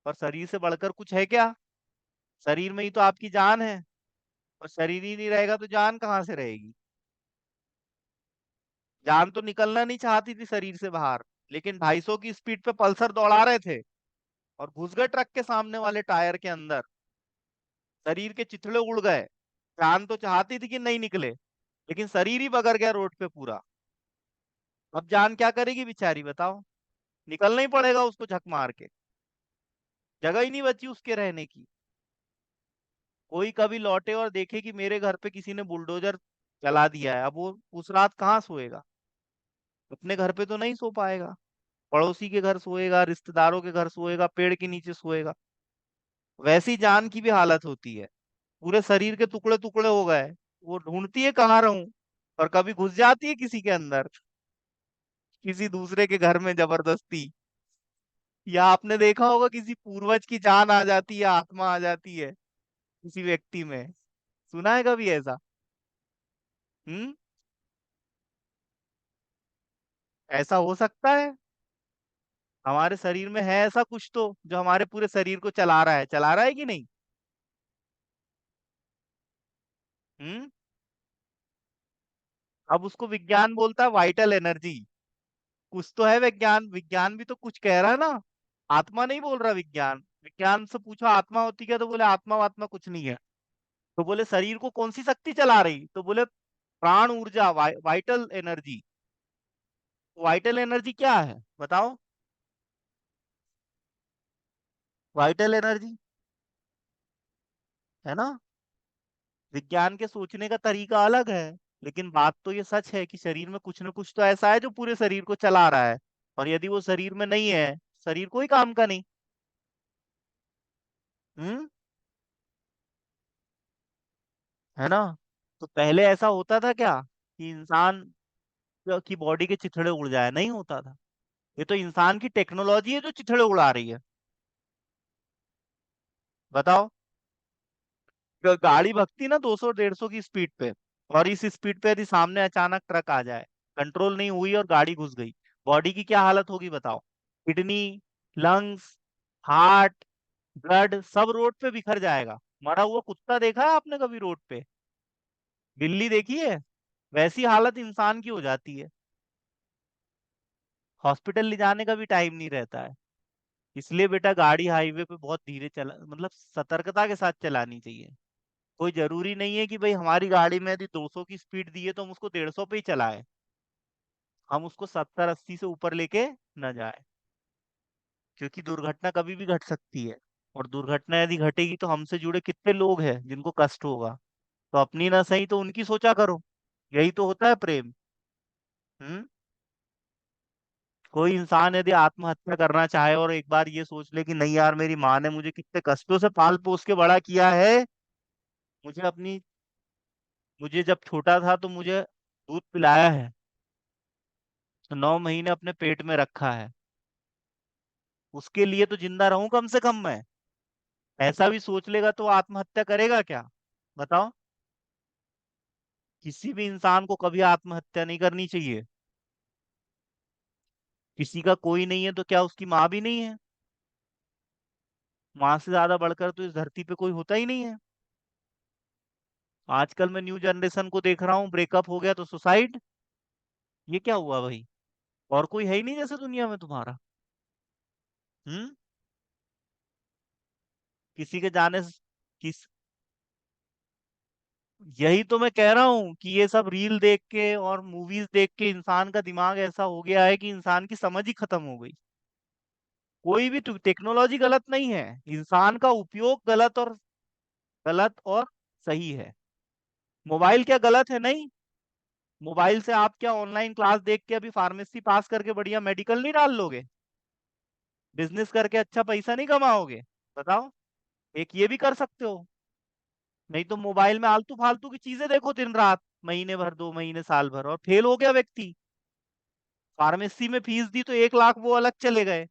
और शरीर से बढ़कर कुछ है क्या? शरीर में ही तो आपकी जान है, और शरीर ही नहीं रहेगा तो जान कहाँ से रहेगी? जान तो निकलना नहीं चाहती थी शरीर से बाहर, लेकिन 250 की स्पीड पे पल्सर दौड़ा रहे थे और घुस गए ट्रक के सामने वाले टायर के अंदर। शरीर के चिथड़े उड़ गए। जान तो चाहती थी कि नहीं निकले, लेकिन शरीर ही बगर गया रोड पे पूरा। अब जान क्या करेगी बेचारी, बताओ। निकलना ही पड़ेगा उसको झक मार के। जगह ही नहीं बची उसके रहने की। कोई कभी लौटे और देखे कि मेरे घर पे किसी ने बुलडोजर चला दिया है, अब वो उस रात कहाँ सोएगा? अपने घर पे तो नहीं सो पाएगा। पड़ोसी के घर सोएगा, रिश्तेदारों के घर सोएगा, पेड़ के नीचे सोएगा। वैसी जान की भी हालत होती है। पूरे शरीर के टुकड़े टुकड़े हो गए। वो ढूंढती है कहाँ रहूं, और कभी घुस जाती है किसी के अंदर, किसी दूसरे के घर में जबरदस्ती। या आपने देखा होगा किसी पूर्वज की जान आ जाती है, आत्मा आ जाती है किसी व्यक्ति में। सुना है कभी ऐसा? हम्म। ऐसा हो सकता है। हमारे शरीर में है ऐसा कुछ तो, जो हमारे पूरे शरीर को चला रहा है कि नहीं? हम्म। अब उसको विज्ञान बोलता है वाइटल एनर्जी। कुछ तो है विज्ञान, विज्ञान भी तो कुछ कह रहा है ना। आत्मा नहीं बोल रहा विज्ञान। विज्ञान से पूछो आत्मा होती क्या, तो बोले आत्मा वात्मा कुछ नहीं है। तो बोले शरीर को कौन सी शक्ति चला रही, तो बोले प्राण ऊर्जा, वाइटल एनर्जी। वाइटल एनर्जी क्या है बताओ? वाइटल एनर्जी है ना। विज्ञान के सोचने का तरीका अलग है, लेकिन बात तो ये सच है कि शरीर में कुछ न कुछ तो ऐसा है जो पूरे शरीर को चला रहा है। और यदि वो शरीर में नहीं है, शरीर कोई काम का नहीं। हम्म। है ना। तो पहले ऐसा होता था क्या कि इंसान की बॉडी के चिथड़े उड़ जाए? नहीं होता था। ये तो इंसान की टेक्नोलॉजी है जो चिथड़े उड़ा रही है। बताओ। गाड़ी भगती ना 200 150 की स्पीड पे, और इस स्पीड पे यदि सामने अचानक ट्रक आ जाए, कंट्रोल नहीं हुई और गाड़ी घुस गई, बॉडी की क्या हालत होगी बताओ? किडनी, लंग्स, हार्ट, ब्लड सब रोड पे बिखर जाएगा। मरा हुआ कुत्ता देखा है आपने कभी रोड पे? बिल्ली देखी है? वैसी हालत इंसान की हो जाती है। हॉस्पिटल ले जाने का भी टाइम नहीं रहता है। इसलिए बेटा गाड़ी हाईवे पे बहुत धीरे चला, मतलब सतर्कता के साथ चलानी चाहिए। कोई जरूरी नहीं है कि भाई हमारी गाड़ी में यदि 200 की स्पीड दी है तो हम उसको 150 पे ही चलाएं। हम उसको 70 80 से ऊपर लेके न जाए, क्योंकि दुर्घटना कभी भी घट सकती है। और दुर्घटना यदि घटेगी तो हमसे जुड़े कितने लोग हैं जिनको कष्ट होगा। तो अपनी ना सही तो उनकी सोचा करो। यही तो होता है प्रेम। हम्म। कोई इंसान यदि आत्महत्या करना चाहे और एक बार ये सोच ले कि नहीं यार, मेरी माँ ने मुझे कितने कष्टों से पाल पोस के बड़ा किया है, मुझे अपनी मुझे जब छोटा था तो मुझे दूध पिलाया है, तो 9 महीने अपने पेट में रखा है, उसके लिए तो जिंदा रहूं कम से कम मैं। ऐसा भी सोच लेगा तो आत्महत्या करेगा क्या? बताओ। किसी भी इंसान को कभी आत्महत्या नहीं करनी चाहिए। किसी का कोई नहीं है तो क्या उसकी माँ भी नहीं है? माँ से ज्यादा बढ़कर तो इस धरती पे कोई होता ही नहीं है। आजकल मैं न्यू जनरेशन को देख रहा हूँ, ब्रेकअप हो गया तो सुसाइड। ये क्या हुआ भाई? और कोई है ही नहीं जैसे दुनिया में तुम्हारा। हम्म। किसी के जाने से किस यही तो मैं कह रहा हूँ कि ये सब रील देख के और मूवीज देख के इंसान का दिमाग ऐसा हो गया है कि इंसान की समझ ही खत्म हो गई। कोई भी टेक्नोलॉजी गलत नहीं है, इंसान का उपयोग गलत और सही है। मोबाइल क्या गलत है? नहीं। मोबाइल से आप क्या ऑनलाइन क्लास देख के अभी फार्मेसी पास करके बढ़िया मेडिकल नहीं डाल लोगे? बिजनेस करके अच्छा पैसा नहीं कमाओगे? बताओ। एक ये भी कर सकते हो। नहीं तो मोबाइल में आलतू फालतू की चीजें देखो दिन रात, महीने भर, 2 महीने, साल भर, और फेल हो गया व्यक्ति। फार्मेसी में फीस दी तो 1 लाख वो अलग चले गए।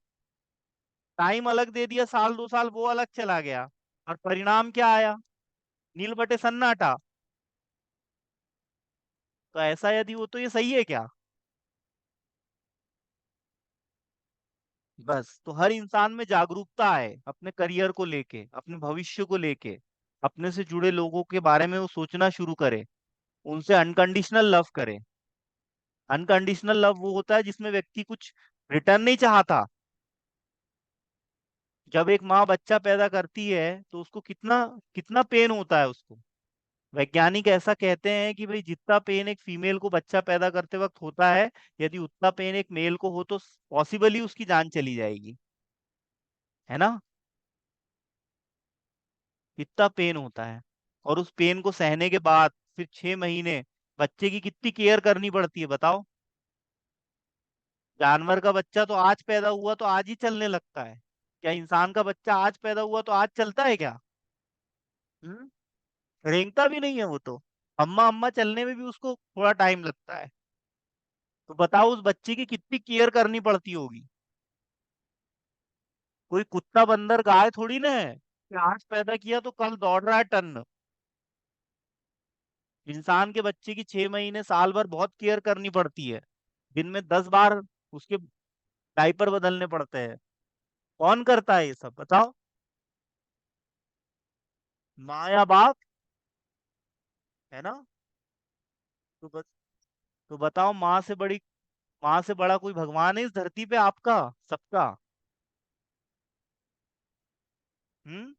टाइम अलग दे दिया, साल 2 साल वो अलग चला गया। और परिणाम क्या आया? नील बटे सन्नाटा। तो ऐसा यदि हो तो ये सही है क्या? बस तो हर इंसान में जागरूकता आए अपने करियर को लेके, अपने भविष्य को लेके, अपने से जुड़े लोगों के बारे में वो सोचना शुरू करे, उनसे अनकंडीशनल लव करे। अनकंडीशनल लव वो होता है जिसमें व्यक्ति कुछ रिटर्न नहीं चाहता। जब एक माँ बच्चा पैदा करती है तो उसको कितना कितना पेन होता है उसको। वैज्ञानिक ऐसा कहते हैं कि भाई जितना पेन एक फीमेल को बच्चा पैदा करते वक्त होता है, यदि उतना पेन एक मेल को हो तो पॉसिबली उसकी जान चली जाएगी। है ना? इतना पेन होता है। और उस पेन को सहने के बाद फिर 6 महीने बच्चे की कितनी केयर करनी पड़ती है बताओ। जानवर का बच्चा तो आज पैदा हुआ तो आज ही चलने लगता है। क्या इंसान का बच्चा आज पैदा हुआ तो आज चलता है क्या? हम्म। रेंगता भी नहीं है वो तो। अम्मा अम्मा चलने में भी उसको थोड़ा टाइम लगता है। तो बताओ उस बच्चे की कितनी केयर करनी पड़ती होगी। कोई कुत्ता बंदर गाय थोड़ी ना है कि आज पैदा किया तो कल दौड़ रहा है टन। इंसान के बच्चे की 6 महीने साल भर बहुत केयर करनी पड़ती है। दिन में 10 बार उसके डायपर बदलने पड़ते हैं। कौन करता है ये सब बताओ? माँ या बाप। है ना? तो बस, तो बताओ माँ से बड़ा कोई भगवान है इस धरती पे आपका, सबका? हम्म।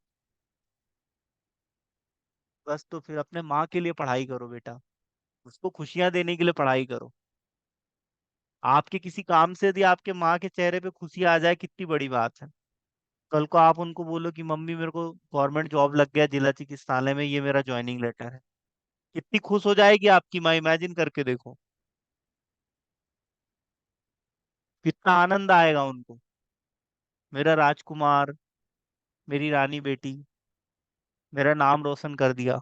बस तो फिर अपने माँ के लिए पढ़ाई करो बेटा। उसको खुशियां देने के लिए पढ़ाई करो। आपके किसी काम से यदि आपके माँ के चेहरे पे खुशी आ जाए कितनी बड़ी बात है। कल को आप उनको बोलो कि मम्मी मेरे को गवर्नमेंट जॉब लग गया जिला चिकित्सालय में, ये मेरा ज्वाइनिंग लेटर है। कितनी खुश हो जाएगी आपकी माँ, इमेजिन करके देखो। कितना आनंद आएगा उनको। मेरा राजकुमार, मेरी रानी बेटी, मेरा नाम रोशन कर दिया।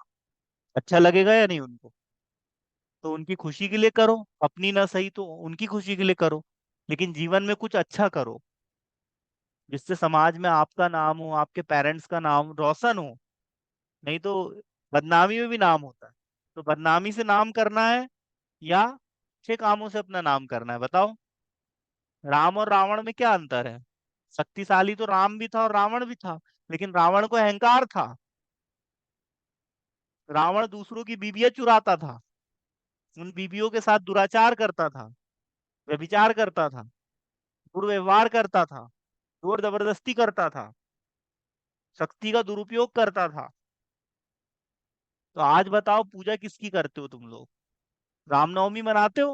अच्छा लगेगा या नहीं उनको? तो उनकी खुशी के लिए करो, अपनी ना सही तो उनकी खुशी के लिए करो। लेकिन जीवन में कुछ अच्छा करो जिससे समाज में आपका नाम हो, आपके पेरेंट्स का नाम रोशन हो। नहीं तो बदनामी में भी नाम होता है। तो बदनामी से नाम करना है या अच्छे कामों से अपना नाम करना है बताओ? राम और रावण में क्या अंतर है? शक्तिशाली तो राम भी था और रावण भी था, लेकिन रावण को अहंकार था। रावण दूसरों की बीबियां चुराता था, उन बीबियों के साथ दुराचार करता था, व्यभिचार करता था, दुर्व्यवहार करता था, जोर जबरदस्ती करता था, शक्ति का दुरुपयोग करता था। तो आज बताओ पूजा किसकी करते हो तुम लोग? रामनवमी मनाते हो?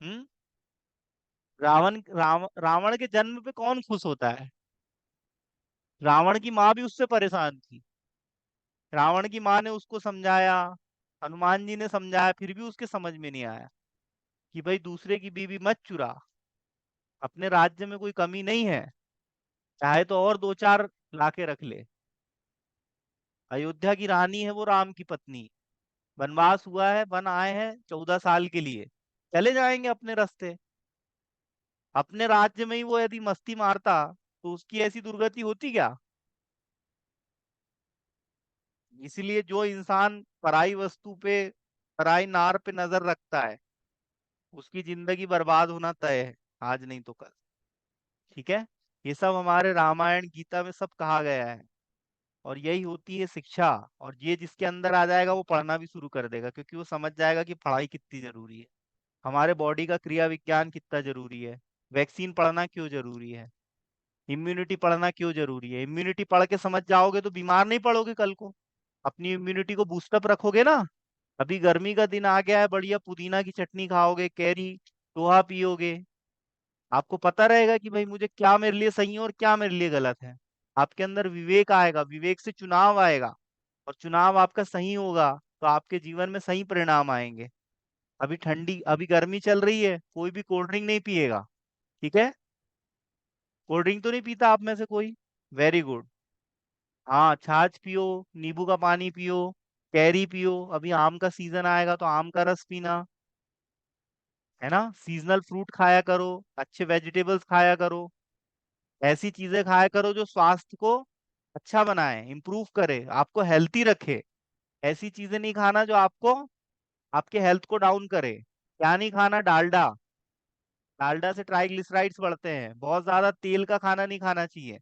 हम्म। रावण के जन्म पे कौन खुश होता है? रावण की माँ भी उससे परेशान थी। रावण की माँ ने उसको समझाया, हनुमान जी ने समझाया, फिर भी उसके समझ में नहीं आया कि भाई दूसरे की बीवी मत चुरा। अपने राज्य में कोई कमी नहीं है, चाहे तो और दो चार लाके रख ले। अयोध्या की रानी है वो राम की पत्नी। वनवास हुआ है, वन आए हैं 14 साल के लिए, चले जाएंगे अपने रास्ते। अपने राज्य में ही वो यदि मस्ती मारता तो उसकी ऐसी दुर्गति होती क्या? इसलिए जो इंसान पराई वस्तु पे, पराई नार पे नजर रखता है उसकी जिंदगी बर्बाद होना तय है, आज नहीं तो कल। ठीक है? ये सब हमारे रामायण गीता में सब कहा गया है। और यही होती है शिक्षा। और ये जिसके अंदर आ जाएगा वो पढ़ना भी शुरू कर देगा, क्योंकि वो समझ जाएगा कि पढ़ाई कितनी जरूरी है, हमारे बॉडी का क्रिया विज्ञान कितना जरूरी है, वैक्सीन पढ़ना क्यों जरूरी है, इम्यूनिटी पढ़ना क्यों जरूरी है। इम्यूनिटी पढ़ के समझ जाओगे तो बीमार नहीं पड़ोगे कल को। अपनी इम्यूनिटी को बूस्टअप रखोगे ना। अभी गर्मी का दिन आ गया है, बढ़िया पुदीना की चटनी खाओगे, कैरी पोहा पियोगे। आपको पता रहेगा कि भाई मुझे क्या मेरे लिए सही है और क्या मेरे लिए गलत है। आपके अंदर विवेक आएगा, विवेक से चुनाव आएगा। और चुनाव आपका सही होगा तो आपके जीवन में सही परिणाम आएंगे। अभी गर्मी चल रही है, कोई भी कोल्ड ड्रिंक नहीं पिएगा। ठीक है? कोल्ड ड्रिंक तो नहीं पीता आप में से कोई? Very good. हाँ, छाछ पियो, नींबू का पानी पियो, कैरी पियो। अभी आम का सीजन आएगा तो आम का रस पीना। है ना? सीजनल फ्रूट खाया करो, अच्छे वेजिटेबल्स खाया करो, ऐसी चीजें खाया करो जो स्वास्थ्य को अच्छा बनाए, इंप्रूव करे, आपको हेल्थी रखे। ऐसी चीजें नहीं खाना जो आपको, आपके हेल्थ को डाउन करे। क्या नहीं खाना? डालडा। डालडा से ट्राइग्लिसराइड्स बढ़ते हैं। बहुत ज्यादा तेल का खाना नहीं खाना चाहिए।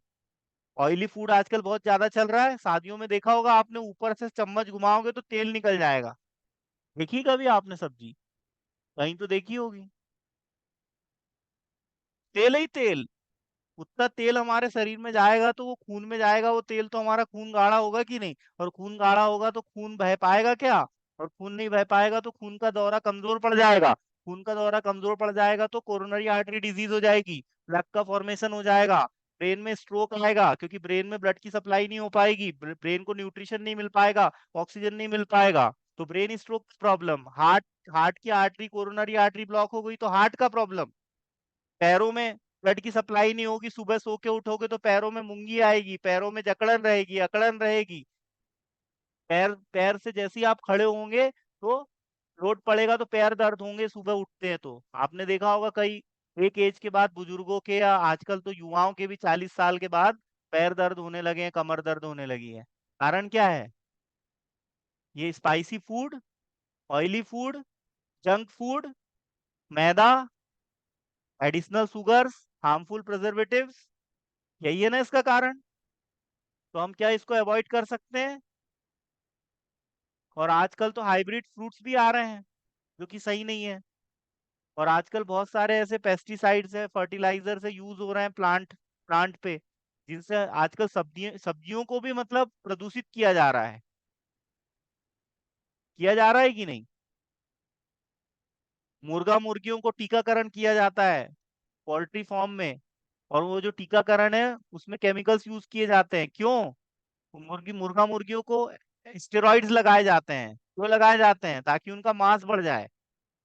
ऑयली फूड आजकल बहुत ज्यादा चल रहा है, शादियों में देखा होगा आपने, ऊपर से चम्मच घुमाओगे तो तेल निकल जाएगा। देखी कभी आपने सब्जी? कहीं तो देखी होगी। तेल ही तेल। उतना तेल हमारे शरीर में जाएगा तो वो खून में जाएगा, वो तेल तो हमारा खून गाढ़ा होगा कि नहीं। और खून गाढ़ा होगा तो खून बह पाएगा क्या? और खून नहीं बह पाएगा तो खून का दौरा कमजोर पड़ जाएगा। खून का दौरा कमजोर पड़ जाएगा तो कोरोनरी आर्टरी डिजीज हो जाएगी, प्लेक का फॉर्मेशन हो जाएगा, ब्रेन में स्ट्रोक आएगा, क्योंकि ब्रेन में ब्लड की सप्लाई नहीं हो पाएगी, ब्रेन को न्यूट्रिशन नहीं मिल पाएगा, ऑक्सीजन नहीं मिल पाएगा, तो brain stroke problem. Heart, heart की आर्टरी, कोरोनरी आर्टरी ब्लॉक हो गई तो हार्ट का प्रॉब्लम। पैरों में ब्लड की सप्लाई नहीं होगी, सुबह सो के उठोगे तो पैरों में मुंगी आएगी, पैरों में जकड़न रहेगी, अकड़न रहेगी। पैर पैर से जैसे ही आप खड़े होंगे तो लोड पड़ेगा तो पैर दर्द होंगे, सुबह उठते हैं तो आपने देखा होगा कई एक एज के बाद बुजुर्गों के, या आजकल तो युवाओं के भी 40 साल के बाद पैर दर्द होने लगे हैं, कमर दर्द होने लगी है। कारण क्या है? ये spicy food, oily food, junk food, maida, additional sugars, harmful preservatives, यही है ना इसका कारण। तो हम क्या इसको अवॉइड कर सकते हैं? और आजकल तो हाइब्रिड फ्रूट्स भी आ रहे हैं जो कि सही नहीं है। और आजकल बहुत सारे ऐसे पेस्टिसाइड्स है, फर्टिलाइजर से यूज हो रहे हैं प्लांट प्लांट पे, जिनसे आजकल सब्जियों सब्जियों को भी मतलब प्रदूषित किया जा रहा है। किया जा रहा है कि नहीं? मुर्गा मुर्गियों को टीकाकरण किया जाता है पोल्ट्री फार्म में, और वो जो टीकाकरण है उसमें केमिकल्स यूज किए जाते हैं। क्यों? मुर्गा मुर्गियों को स्टेरॉइड्स लगाए जाते हैं। क्यों लगाए जाते हैं? ताकि उनका मांस बढ़ जाए।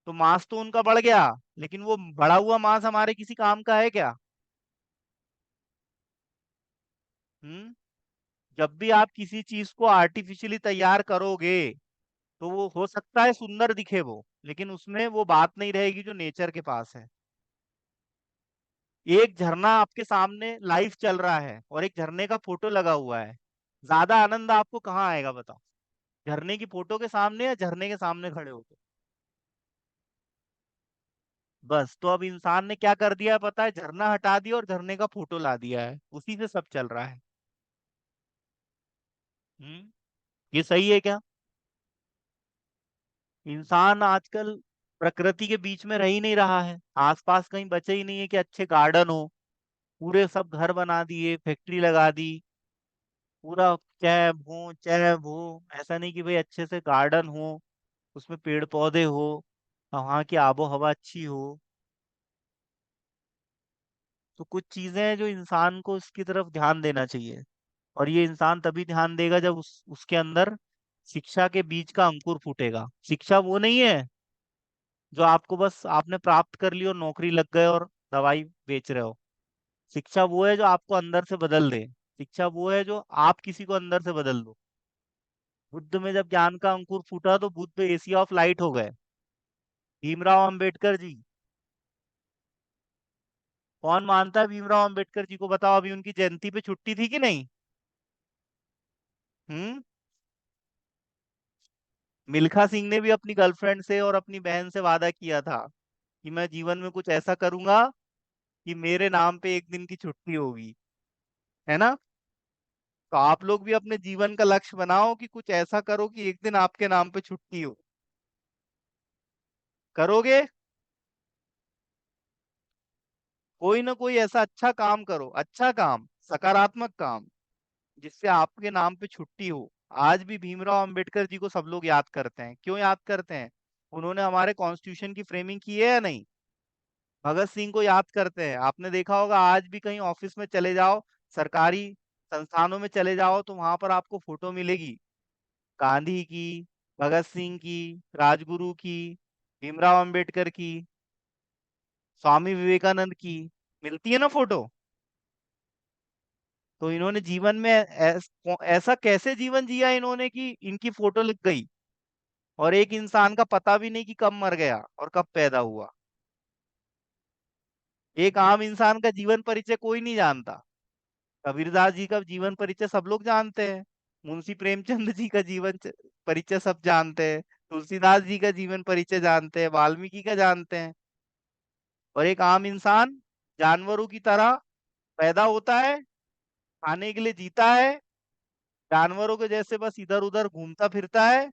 तो मांस तो उनका बढ़ गया, लेकिन वो बढ़ा हुआ मांस हमारे किसी काम का है क्या? हम्म। जब भी आप किसी चीज को आर्टिफिशियली तैयार करोगे तो वो हो सकता है सुंदर दिखे वो, लेकिन उसमें वो बात नहीं रहेगी जो नेचर के पास है। एक झरना आपके सामने लाइव चल रहा है और एक झरने का फोटो लगा हुआ है, ज्यादा आनंद आपको कहाँ आएगा बताओ? झरने की फोटो के सामने या झरने के सामने खड़े होकर? बस, तो अब इंसान ने क्या कर दिया है पता है? झरना हटा दिया और झरने का फोटो ला दिया है, उसी से सब चल रहा है। ये सही है क्या? इंसान आजकल प्रकृति के बीच में रह ही नहीं रहा है, आसपास कहीं बचे ही नहीं है कि अच्छे गार्डन हो। पूरे सब घर बना दिए, फैक्ट्री लगा दी, पूरा चैब हो चैब हो। ऐसा नहीं कि भाई अच्छे से गार्डन हो, उसमें पेड़ पौधे हो, वहाँ की आबो हवा अच्छी हो। तो कुछ चीजें हैं जो इंसान को इसकी तरफ ध्यान देना चाहिए। और ये इंसान तभी ध्यान देगा जब उसके अंदर शिक्षा के बीज का अंकुर फूटेगा। शिक्षा वो नहीं है जो आपको बस आपने प्राप्त कर ली और नौकरी लग गए और दवाई बेच रहे हो। शिक्षा वो है जो आपको अंदर से बदल दे। शिक्षा वो है जो आप किसी को अंदर से बदल दो। बुद्ध में जब ज्ञान का अंकुर फूटा तो बुद्ध एशिया ऑफ लाइट हो गए। भीमराव अंबेडकर जी, कौन मानता है भीमराव अंबेडकर जी को? बताओ, अभी उनकी जयंती पे छुट्टी थी कि नहीं? हम्म। मिल्खा सिंह ने भी अपनी गर्लफ्रेंड से और अपनी बहन से वादा किया था कि मैं जीवन में कुछ ऐसा करूंगा कि मेरे नाम पे एक दिन की छुट्टी होगी। है ना? तो आप लोग भी अपने जीवन का लक्ष्य बनाओ कि कुछ ऐसा करो कि एक दिन आपके नाम पे छुट्टी हो। करोगे? कोई ना कोई ऐसा अच्छा काम करो, अच्छा काम, सकारात्मक काम, जिससे आपके नाम पे छुट्टी हो। आज भी भीमराव अंबेडकर जी को सब लोग याद करते हैं। क्यों याद करते हैं? उन्होंने हमारे कॉन्स्टिट्यूशन की फ्रेमिंग की है या नहीं? भगत सिंह को याद करते हैं। आपने देखा होगा आज भी कहीं ऑफिस में चले जाओ, सरकारी संस्थानों में चले जाओ तो वहां पर आपको फोटो मिलेगी, गांधी की, भगत सिंह की, राजगुरु की, भीमराव अंबेडकर की, स्वामी विवेकानंद की, मिलती है ना फोटो। तो इन्होंने जीवन में ऐसा कैसे जीवन जिया इन्होंने कि इनकी फोटो लग गई, और एक इंसान का पता भी नहीं कि कब मर गया और कब पैदा हुआ। एक आम इंसान का जीवन परिचय कोई नहीं जानता। कबीरदास जी का जीवन परिचय सब लोग जानते हैं, मुंशी प्रेमचंद जी का परिचय सब जानते हैं, तुलसीदास जी का जीवन परिचय जानते हैं, वाल्मीकि का जानते हैं। और एक आम इंसान जानवरों की तरह पैदा होता है, खाने के लिए जीता है, जानवरों के जैसे बस इधर उधर घूमता फिरता है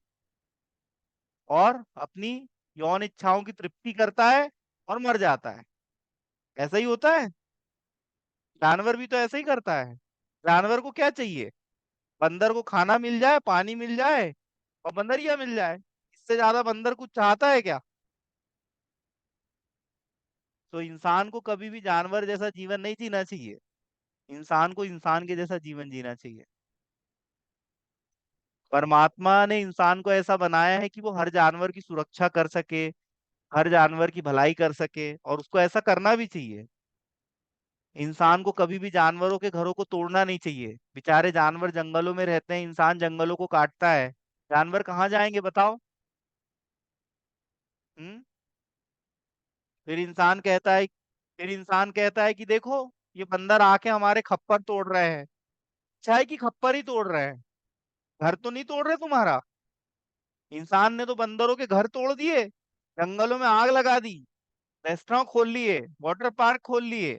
और अपनी यौन इच्छाओं की तृप्ति करता है और मर जाता है। ऐसा ही होता है। जानवर भी तो ऐसा ही करता है। जानवर को क्या चाहिए? बंदर को खाना मिल जाए, पानी मिल जाए और बंदरिया मिल जाए। इससे ज्यादा बंदर कुछ चाहता है क्या? तो इंसान को कभी भी जानवर जैसा जीवन नहीं जीना चाहिए। इंसान को इंसान के जैसा जीवन जीना चाहिए। परमात्मा ने इंसान को ऐसा बनाया है कि वो हर जानवर की सुरक्षा कर सके, हर जानवर की भलाई कर सके, और उसको ऐसा करना भी चाहिए। इंसान को कभी भी जानवरों के घरों को तोड़ना नहीं चाहिए। बेचारे जानवर जंगलों में रहते हैं, इंसान जंगलों को काटता है। जानवर कहाँ जाएंगे बताओ? हम्म। फिर इंसान कहता है कि देखो, ये बंदर आके हमारे खप्पर तोड़ रहे हैं। चाहे कि खप्पर ही तोड़ रहे हैं, घर तो नहीं तोड़ रहे तुम्हारा। इंसान ने तो बंदरों के घर तोड़ दिए, जंगलों में आग लगा दी, रेस्टोरेंट खोल लिए, वाटर पार्क खोल लिए।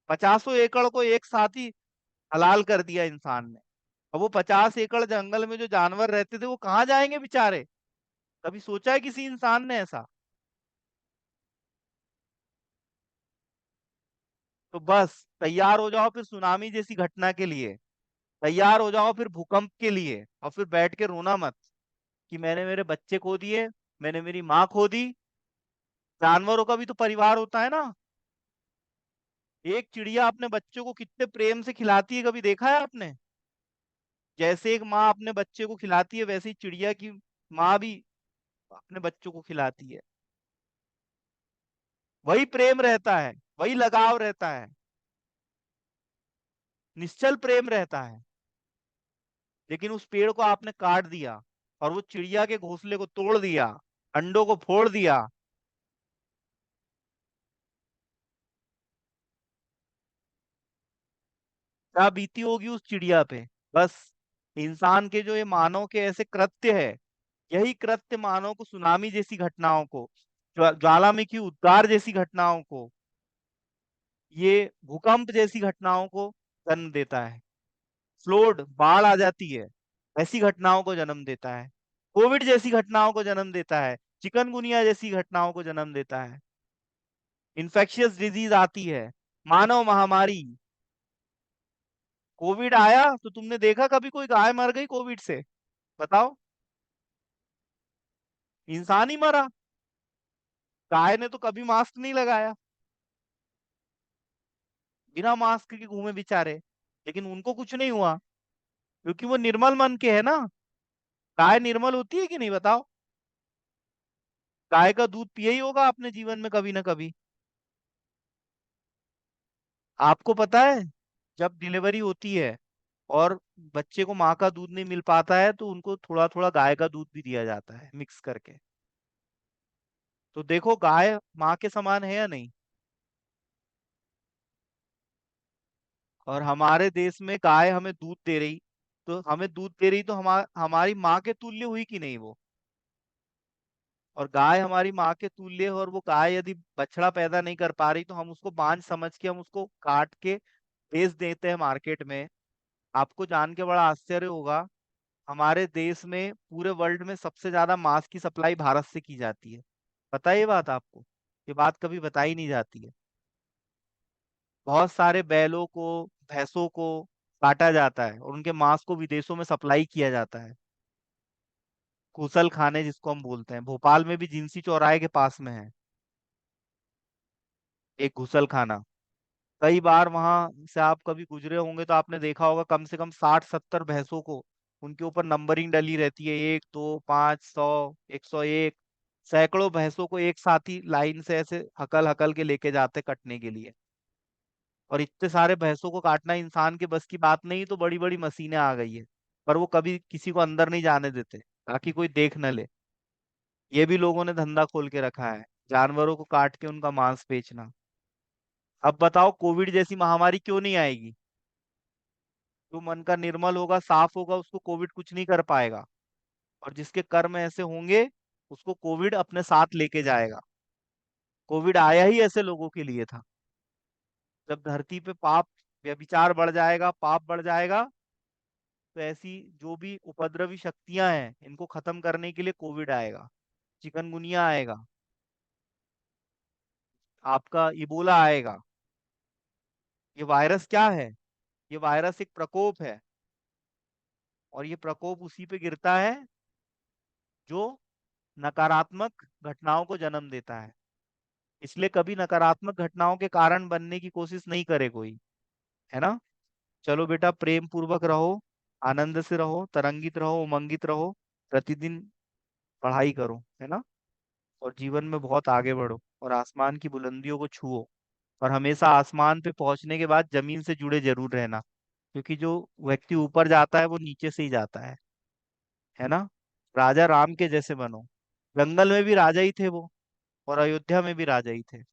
50 एकड़ को एक साथ ही हलाल कर दिया इंसान ने। अब वो 50 एकड़ जंगल में जो जानवर रहते थे वो कहाँ जाएंगे बेचारे? कभी सोचा है किसी इंसान ने ऐसा? तो बस तैयार हो जाओ फिर सुनामी जैसी घटना के लिए। तैयार हो जाओ फिर भूकंप के लिए, और फिर बैठ के रोना मत कि मैंने मेरे बच्चे खो दिए, मैंने मेरी माँ खो दी। जानवरों का भी तो परिवार होता है ना। एक चिड़िया अपने बच्चों को कितने प्रेम से खिलाती है, कभी देखा है आपने? जैसे एक माँ अपने बच्चे को खिलाती है, वैसे ही चिड़िया की माँ भी अपने बच्चों को खिलाती है। वही प्रेम रहता है, वही लगाव रहता है, निश्चल प्रेम रहता है। लेकिन उस पेड़ को आपने काट दिया, और वो चिड़िया के घोंसले को तोड़ दिया, अंडों को फोड़ दिया। क्या बीती होगी उस चिड़िया पे? बस इंसान के जो ये मानव के ऐसे कृत्य है, यही कृत्य मानव को सुनामी जैसी घटनाओं को, ज्वालामुखी उद्गार जैसी घटनाओं को, ये भूकंप जैसी घटनाओं को जन्म देता है। फ्लोड, बाढ़ आ जाती है, ऐसी घटनाओं को जन्म देता है। कोविड जैसी घटनाओं को जन्म देता है। चिकनगुनिया जैसी घटनाओं को जन्म देता है। इन्फेक्शियस डिजीज आती है, मानव महामारी। कोविड आया तो तुमने देखा कभी कोई गाय मर गई कोविड से? बताओ। इंसान ही मरा। गाय ने तो कभी मास्क नहीं लगाया, बिना मास्क के घूमे बेचारे, लेकिन उनको कुछ नहीं हुआ, क्योंकि वो निर्मल मन के है ना। गाय निर्मल होती है कि नहीं बताओ? गाय का दूध पिया ही होगा आपने जीवन में कभी ना कभी। आपको पता है, जब डिलीवरी होती है और बच्चे को माँ का दूध नहीं मिल पाता है, तो उनको थोड़ा थोड़ा गाय का दूध भी दिया जाता है मिक्स करके। तो देखो गाय माँ के समान है या नहीं। और हमारे देश में गाय हमें दूध दे रही, तो हमें दूध दे रही तो हमारी माँ के तुल्य हुई कि नहीं वो? और गाय हमारी माँ के तुल्य है, और वो गाय यदि बछड़ा पैदा नहीं कर पा रही तो हम उसको बांझ समझ के हम उसको काट के बेच देते हैं मार्केट में। आपको जान के बड़ा आश्चर्य होगा, हमारे देश में पूरे वर्ल्ड में सबसे ज्यादा मांस की सप्लाई भारत से की जाती है। पता है ये बात आपको? ये बात कभी बताई नहीं जाती है। बहुत सारे बैलों को, भैंसों को काटा जाता है और उनके मांस को विदेशों में सप्लाई किया जाता है। कुशल खाने जिसको हम बोलते हैं, भोपाल में भी जिंसी चौराहे के पास में है एक घुसल खाना। कई बार वहां से आप कभी गुजरे होंगे तो आपने देखा होगा, कम से कम 60-70 भैंसों को उनके ऊपर नंबरिंग डली रहती है, 1, 2, 5, 100, 101। सैकड़ों भैंसों को एक साथ ही लाइन से ऐसे हकल हकल के लेके जाते कटने के लिए। और इतने सारे भैंसों को काटना इंसान के बस की बात नहीं, तो बड़ी बड़ी मशीनें आ गई है। पर वो कभी किसी को अंदर नहीं जाने देते ताकि कोई देख न ले। ये भी लोगों ने धंधा खोल के रखा है, जानवरों को काट के उनका मांस बेचना। अब बताओ कोविड जैसी महामारी क्यों नहीं आएगी? जो मन का निर्मल होगा, साफ होगा, उसको कोविड कुछ नहीं कर पाएगा। और जिसके कर्म ऐसे होंगे, उसको कोविड अपने साथ लेके जाएगा। कोविड आया ही ऐसे लोगों के लिए था। जब धरती पे पाप, व्यभिचार बढ़ जाएगा, पाप बढ़ जाएगा, तो ऐसी जो भी उपद्रवी शक्तियां हैं इनको खत्म करने के लिए कोविड आएगा, चिकनगुनिया आएगा, आपका इबोला आएगा। ये वायरस क्या है? ये वायरस एक प्रकोप है, और ये प्रकोप उसी पे गिरता है जो नकारात्मक घटनाओं को जन्म देता है। इसलिए कभी नकारात्मक घटनाओं के कारण बनने की कोशिश नहीं करे कोई, है ना। चलो बेटा, प्रेम पूर्वक रहो, आनंद से रहो, तरंगित रहो, उमंगित रहो, प्रतिदिन पढ़ाई करो, है ना। और जीवन में बहुत आगे बढ़ो और आसमान की बुलंदियों को छुओ। और हमेशा आसमान पे पहुंचने के बाद जमीन से जुड़े जरूर रहना, क्योंकि जो व्यक्ति ऊपर जाता है वो नीचे से ही जाता है ना। राजा राम के जैसे बनो। जंगल में भी राजा ही थे वो, और अयोध्या में भी राजा ही थे।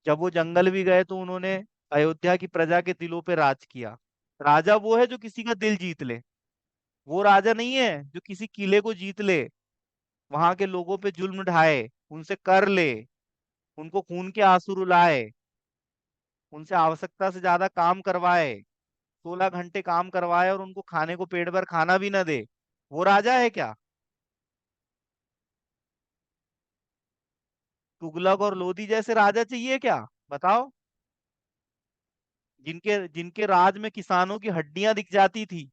जब वो जंगल भी गए तो उन्होंने अयोध्या की प्रजा के दिलों पे राज किया। राजा वो है जो किसी का दिल जीत ले, वो राजा नहीं है जो किसी किले को जीत ले, वहां के लोगों पे जुल्म ढाए, उनसे कर ले, उनको खून के आंसू रुलाए, उनसे आवश्यकता से ज्यादा काम करवाए, 16 घंटे काम करवाए और उनको खाने को पेट भर खाना भी ना दे। वो राजा है क्या? तुगलक और लोधी जैसे राजा चाहिए क्या? बताओ। जिनके जिनके राज में किसानों की हड्डियां दिख जाती थी,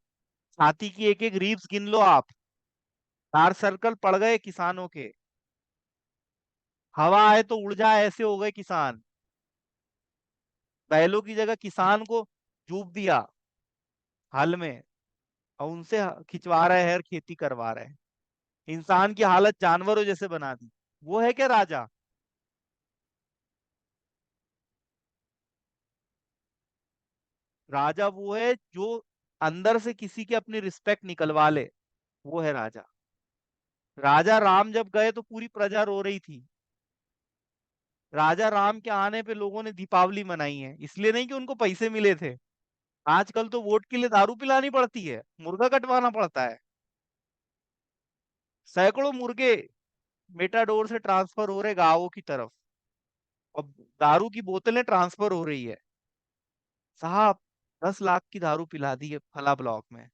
छाती की एक एक रीप्स गिन लो आप, डार्क सर्कल पड़ गए किसानों के। हवा आए तो उड़ जाए ऐसे हो गए किसान। बैलों की जगह किसान को जूप दिया हल में, और उनसे खिंचवा रहे हैं और खेती करवा रहे हैं। इंसान की हालत जानवरों जैसे बना दी। वो है क्या राजा? राजा वो है जो अंदर से किसी की अपनी रिस्पेक्ट निकलवा ले, वो है राजा। राजा राम जब गए तो पूरी प्रजा रो रही थी। राजा राम के आने पे लोगों ने दीपावली मनाई है, इसलिए नहीं कि उनको पैसे मिले थे। आजकल तो वोट के लिए दारू पिलानी पड़ती है, मुर्गा कटवाना पड़ता है। सैकड़ों मुर्गे मेटाडोर से ट्रांसफर हो रहे गांवों की तरफ, और दारू की बोतलें ट्रांसफर हो रही है। साहब, 10 लाख की दारू पिला दी है फला ब्लॉक में।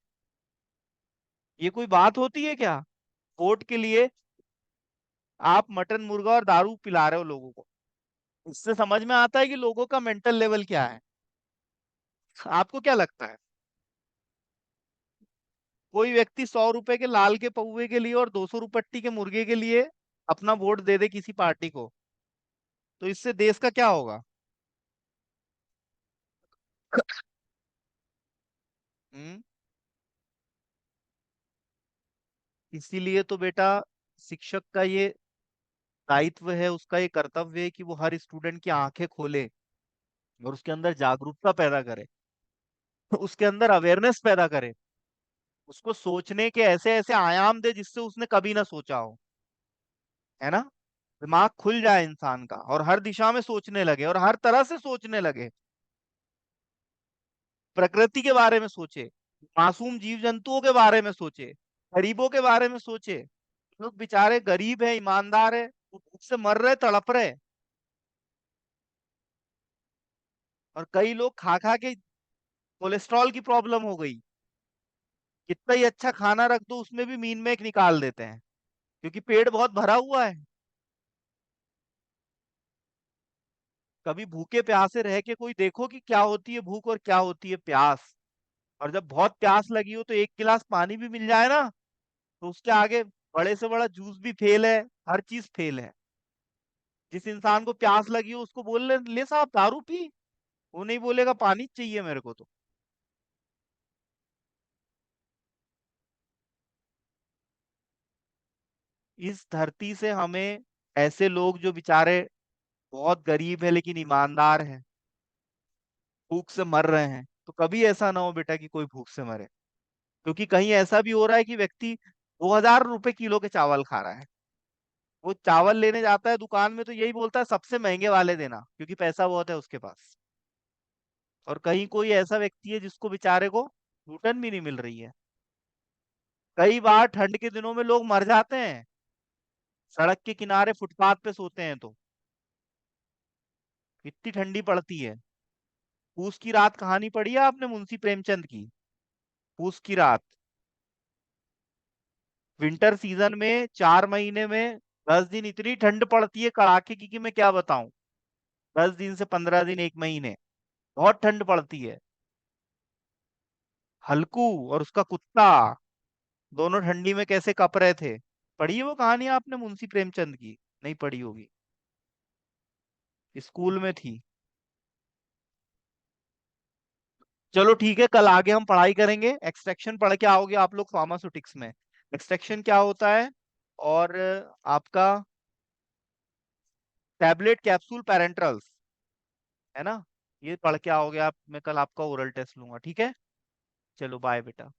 ये कोई बात होती है क्या? वोट के लिए आप मटन मुर्गा और दारू पिला रहे हो लोगों को। इससे समझ में आता है कि लोगों का मेंटल लेवल क्या है। आपको क्या लगता है? कोई व्यक्ति 100 रुपए के लाल के पौवे के लिए और 200 रुपट्टी के मुर्गे के लिए अपना वोट दे दे किसी पार्टी को, तो इससे देश का क्या होगा? हम्म। इसीलिए तो बेटा, शिक्षक का ये दायित्व है, उसका ये कर्तव्य है कि वो हर स्टूडेंट की आंखें खोले और उसके अंदर जागरूकता पैदा करे, उसके अंदर अवेयरनेस पैदा करे, उसको सोचने के ऐसे ऐसे आयाम दे जिससे उसने कभी ना सोचा हो, है ना। दिमाग खुल जाए इंसान का और हर दिशा में सोचने लगे और हर तरह से सोचने लगे। प्रकृति के बारे में सोचे, मासूम जीव जंतुओं के बारे में सोचे, गरीबों के बारे में सोचे। लोग बेचारे गरीब है, ईमानदार है, वो भूख से मर रहे, तड़प रहे, और कई लोग खा खा के कोलेस्ट्रॉल की प्रॉब्लम हो गई। कितना ही अच्छा खाना रख दो उसमें भी मीन में एक निकाल देते हैं, क्योंकि पेट बहुत भरा हुआ है। कभी भूखे प्यासे रह के कोई देखो कि क्या होती है भूख और क्या होती है प्यास। और जब बहुत प्यास लगी हो तो एक गिलास पानी भी मिल जाए ना, तो उसके आगे बड़े से बड़ा जूस भी फेल है, हर चीज फेल है। जिस इंसान को प्यास लगी हो उसको बोल ले साहब दारू पी, वो नहीं बोलेगा पानी चाहिए मेरे को तो। इस धरती से हमें ऐसे लोग जो बेचारे बहुत गरीब है लेकिन ईमानदार हैं, भूख से मर रहे हैं, तो कभी ऐसा ना हो बेटा कि कोई भूख से मरे। क्योंकि कहीं ऐसा भी हो रहा है कि व्यक्ति 2000 रुपए किलो के चावल खा रहा है। वो चावल लेने जाता है दुकान में तो यही बोलता है सबसे महंगे वाले देना, क्योंकि पैसा बहुत है उसके पास। और कहीं कोई ऐसा व्यक्ति है जिसको बेचारे को घूटन भी नहीं मिल रही है। कई बार ठंड के दिनों में लोग मर जाते हैं, सड़क के किनारे फुटपाथ पे सोते हैं तो। इतनी ठंडी पड़ती है। पूस की रात कहानी पढ़ी है आपने मुंशी प्रेमचंद की? पूस की रात। विंटर सीजन में 4 महीने में 10 दिन इतनी ठंड पड़ती है कड़ाके की कि मैं क्या बताऊं। 10 दिन से 15 दिन, एक महीने, बहुत ठंड पड़ती है। हल्कू और उसका कुत्ता दोनों ठंडी में कैसे कप रहे थे। पढ़ी है वो कहानी आपने मुंशी प्रेमचंद की? नहीं पढ़ी होगी, स्कूल में थी। चलो ठीक है, कल आगे हम पढ़ाई करेंगे। एक्सट्रैक्शन पढ़ के आओगे आप लोग फार्मास्यूटिक्स में, एक्सट्रैक्शन क्या होता है, और आपका टैबलेट कैप्सूल पैरेंट्रल्स, है ना, ये पढ़ के आओगे आप। मैं कल आपका ओरल टेस्ट लूंगा, ठीक है। चलो बाय बेटा।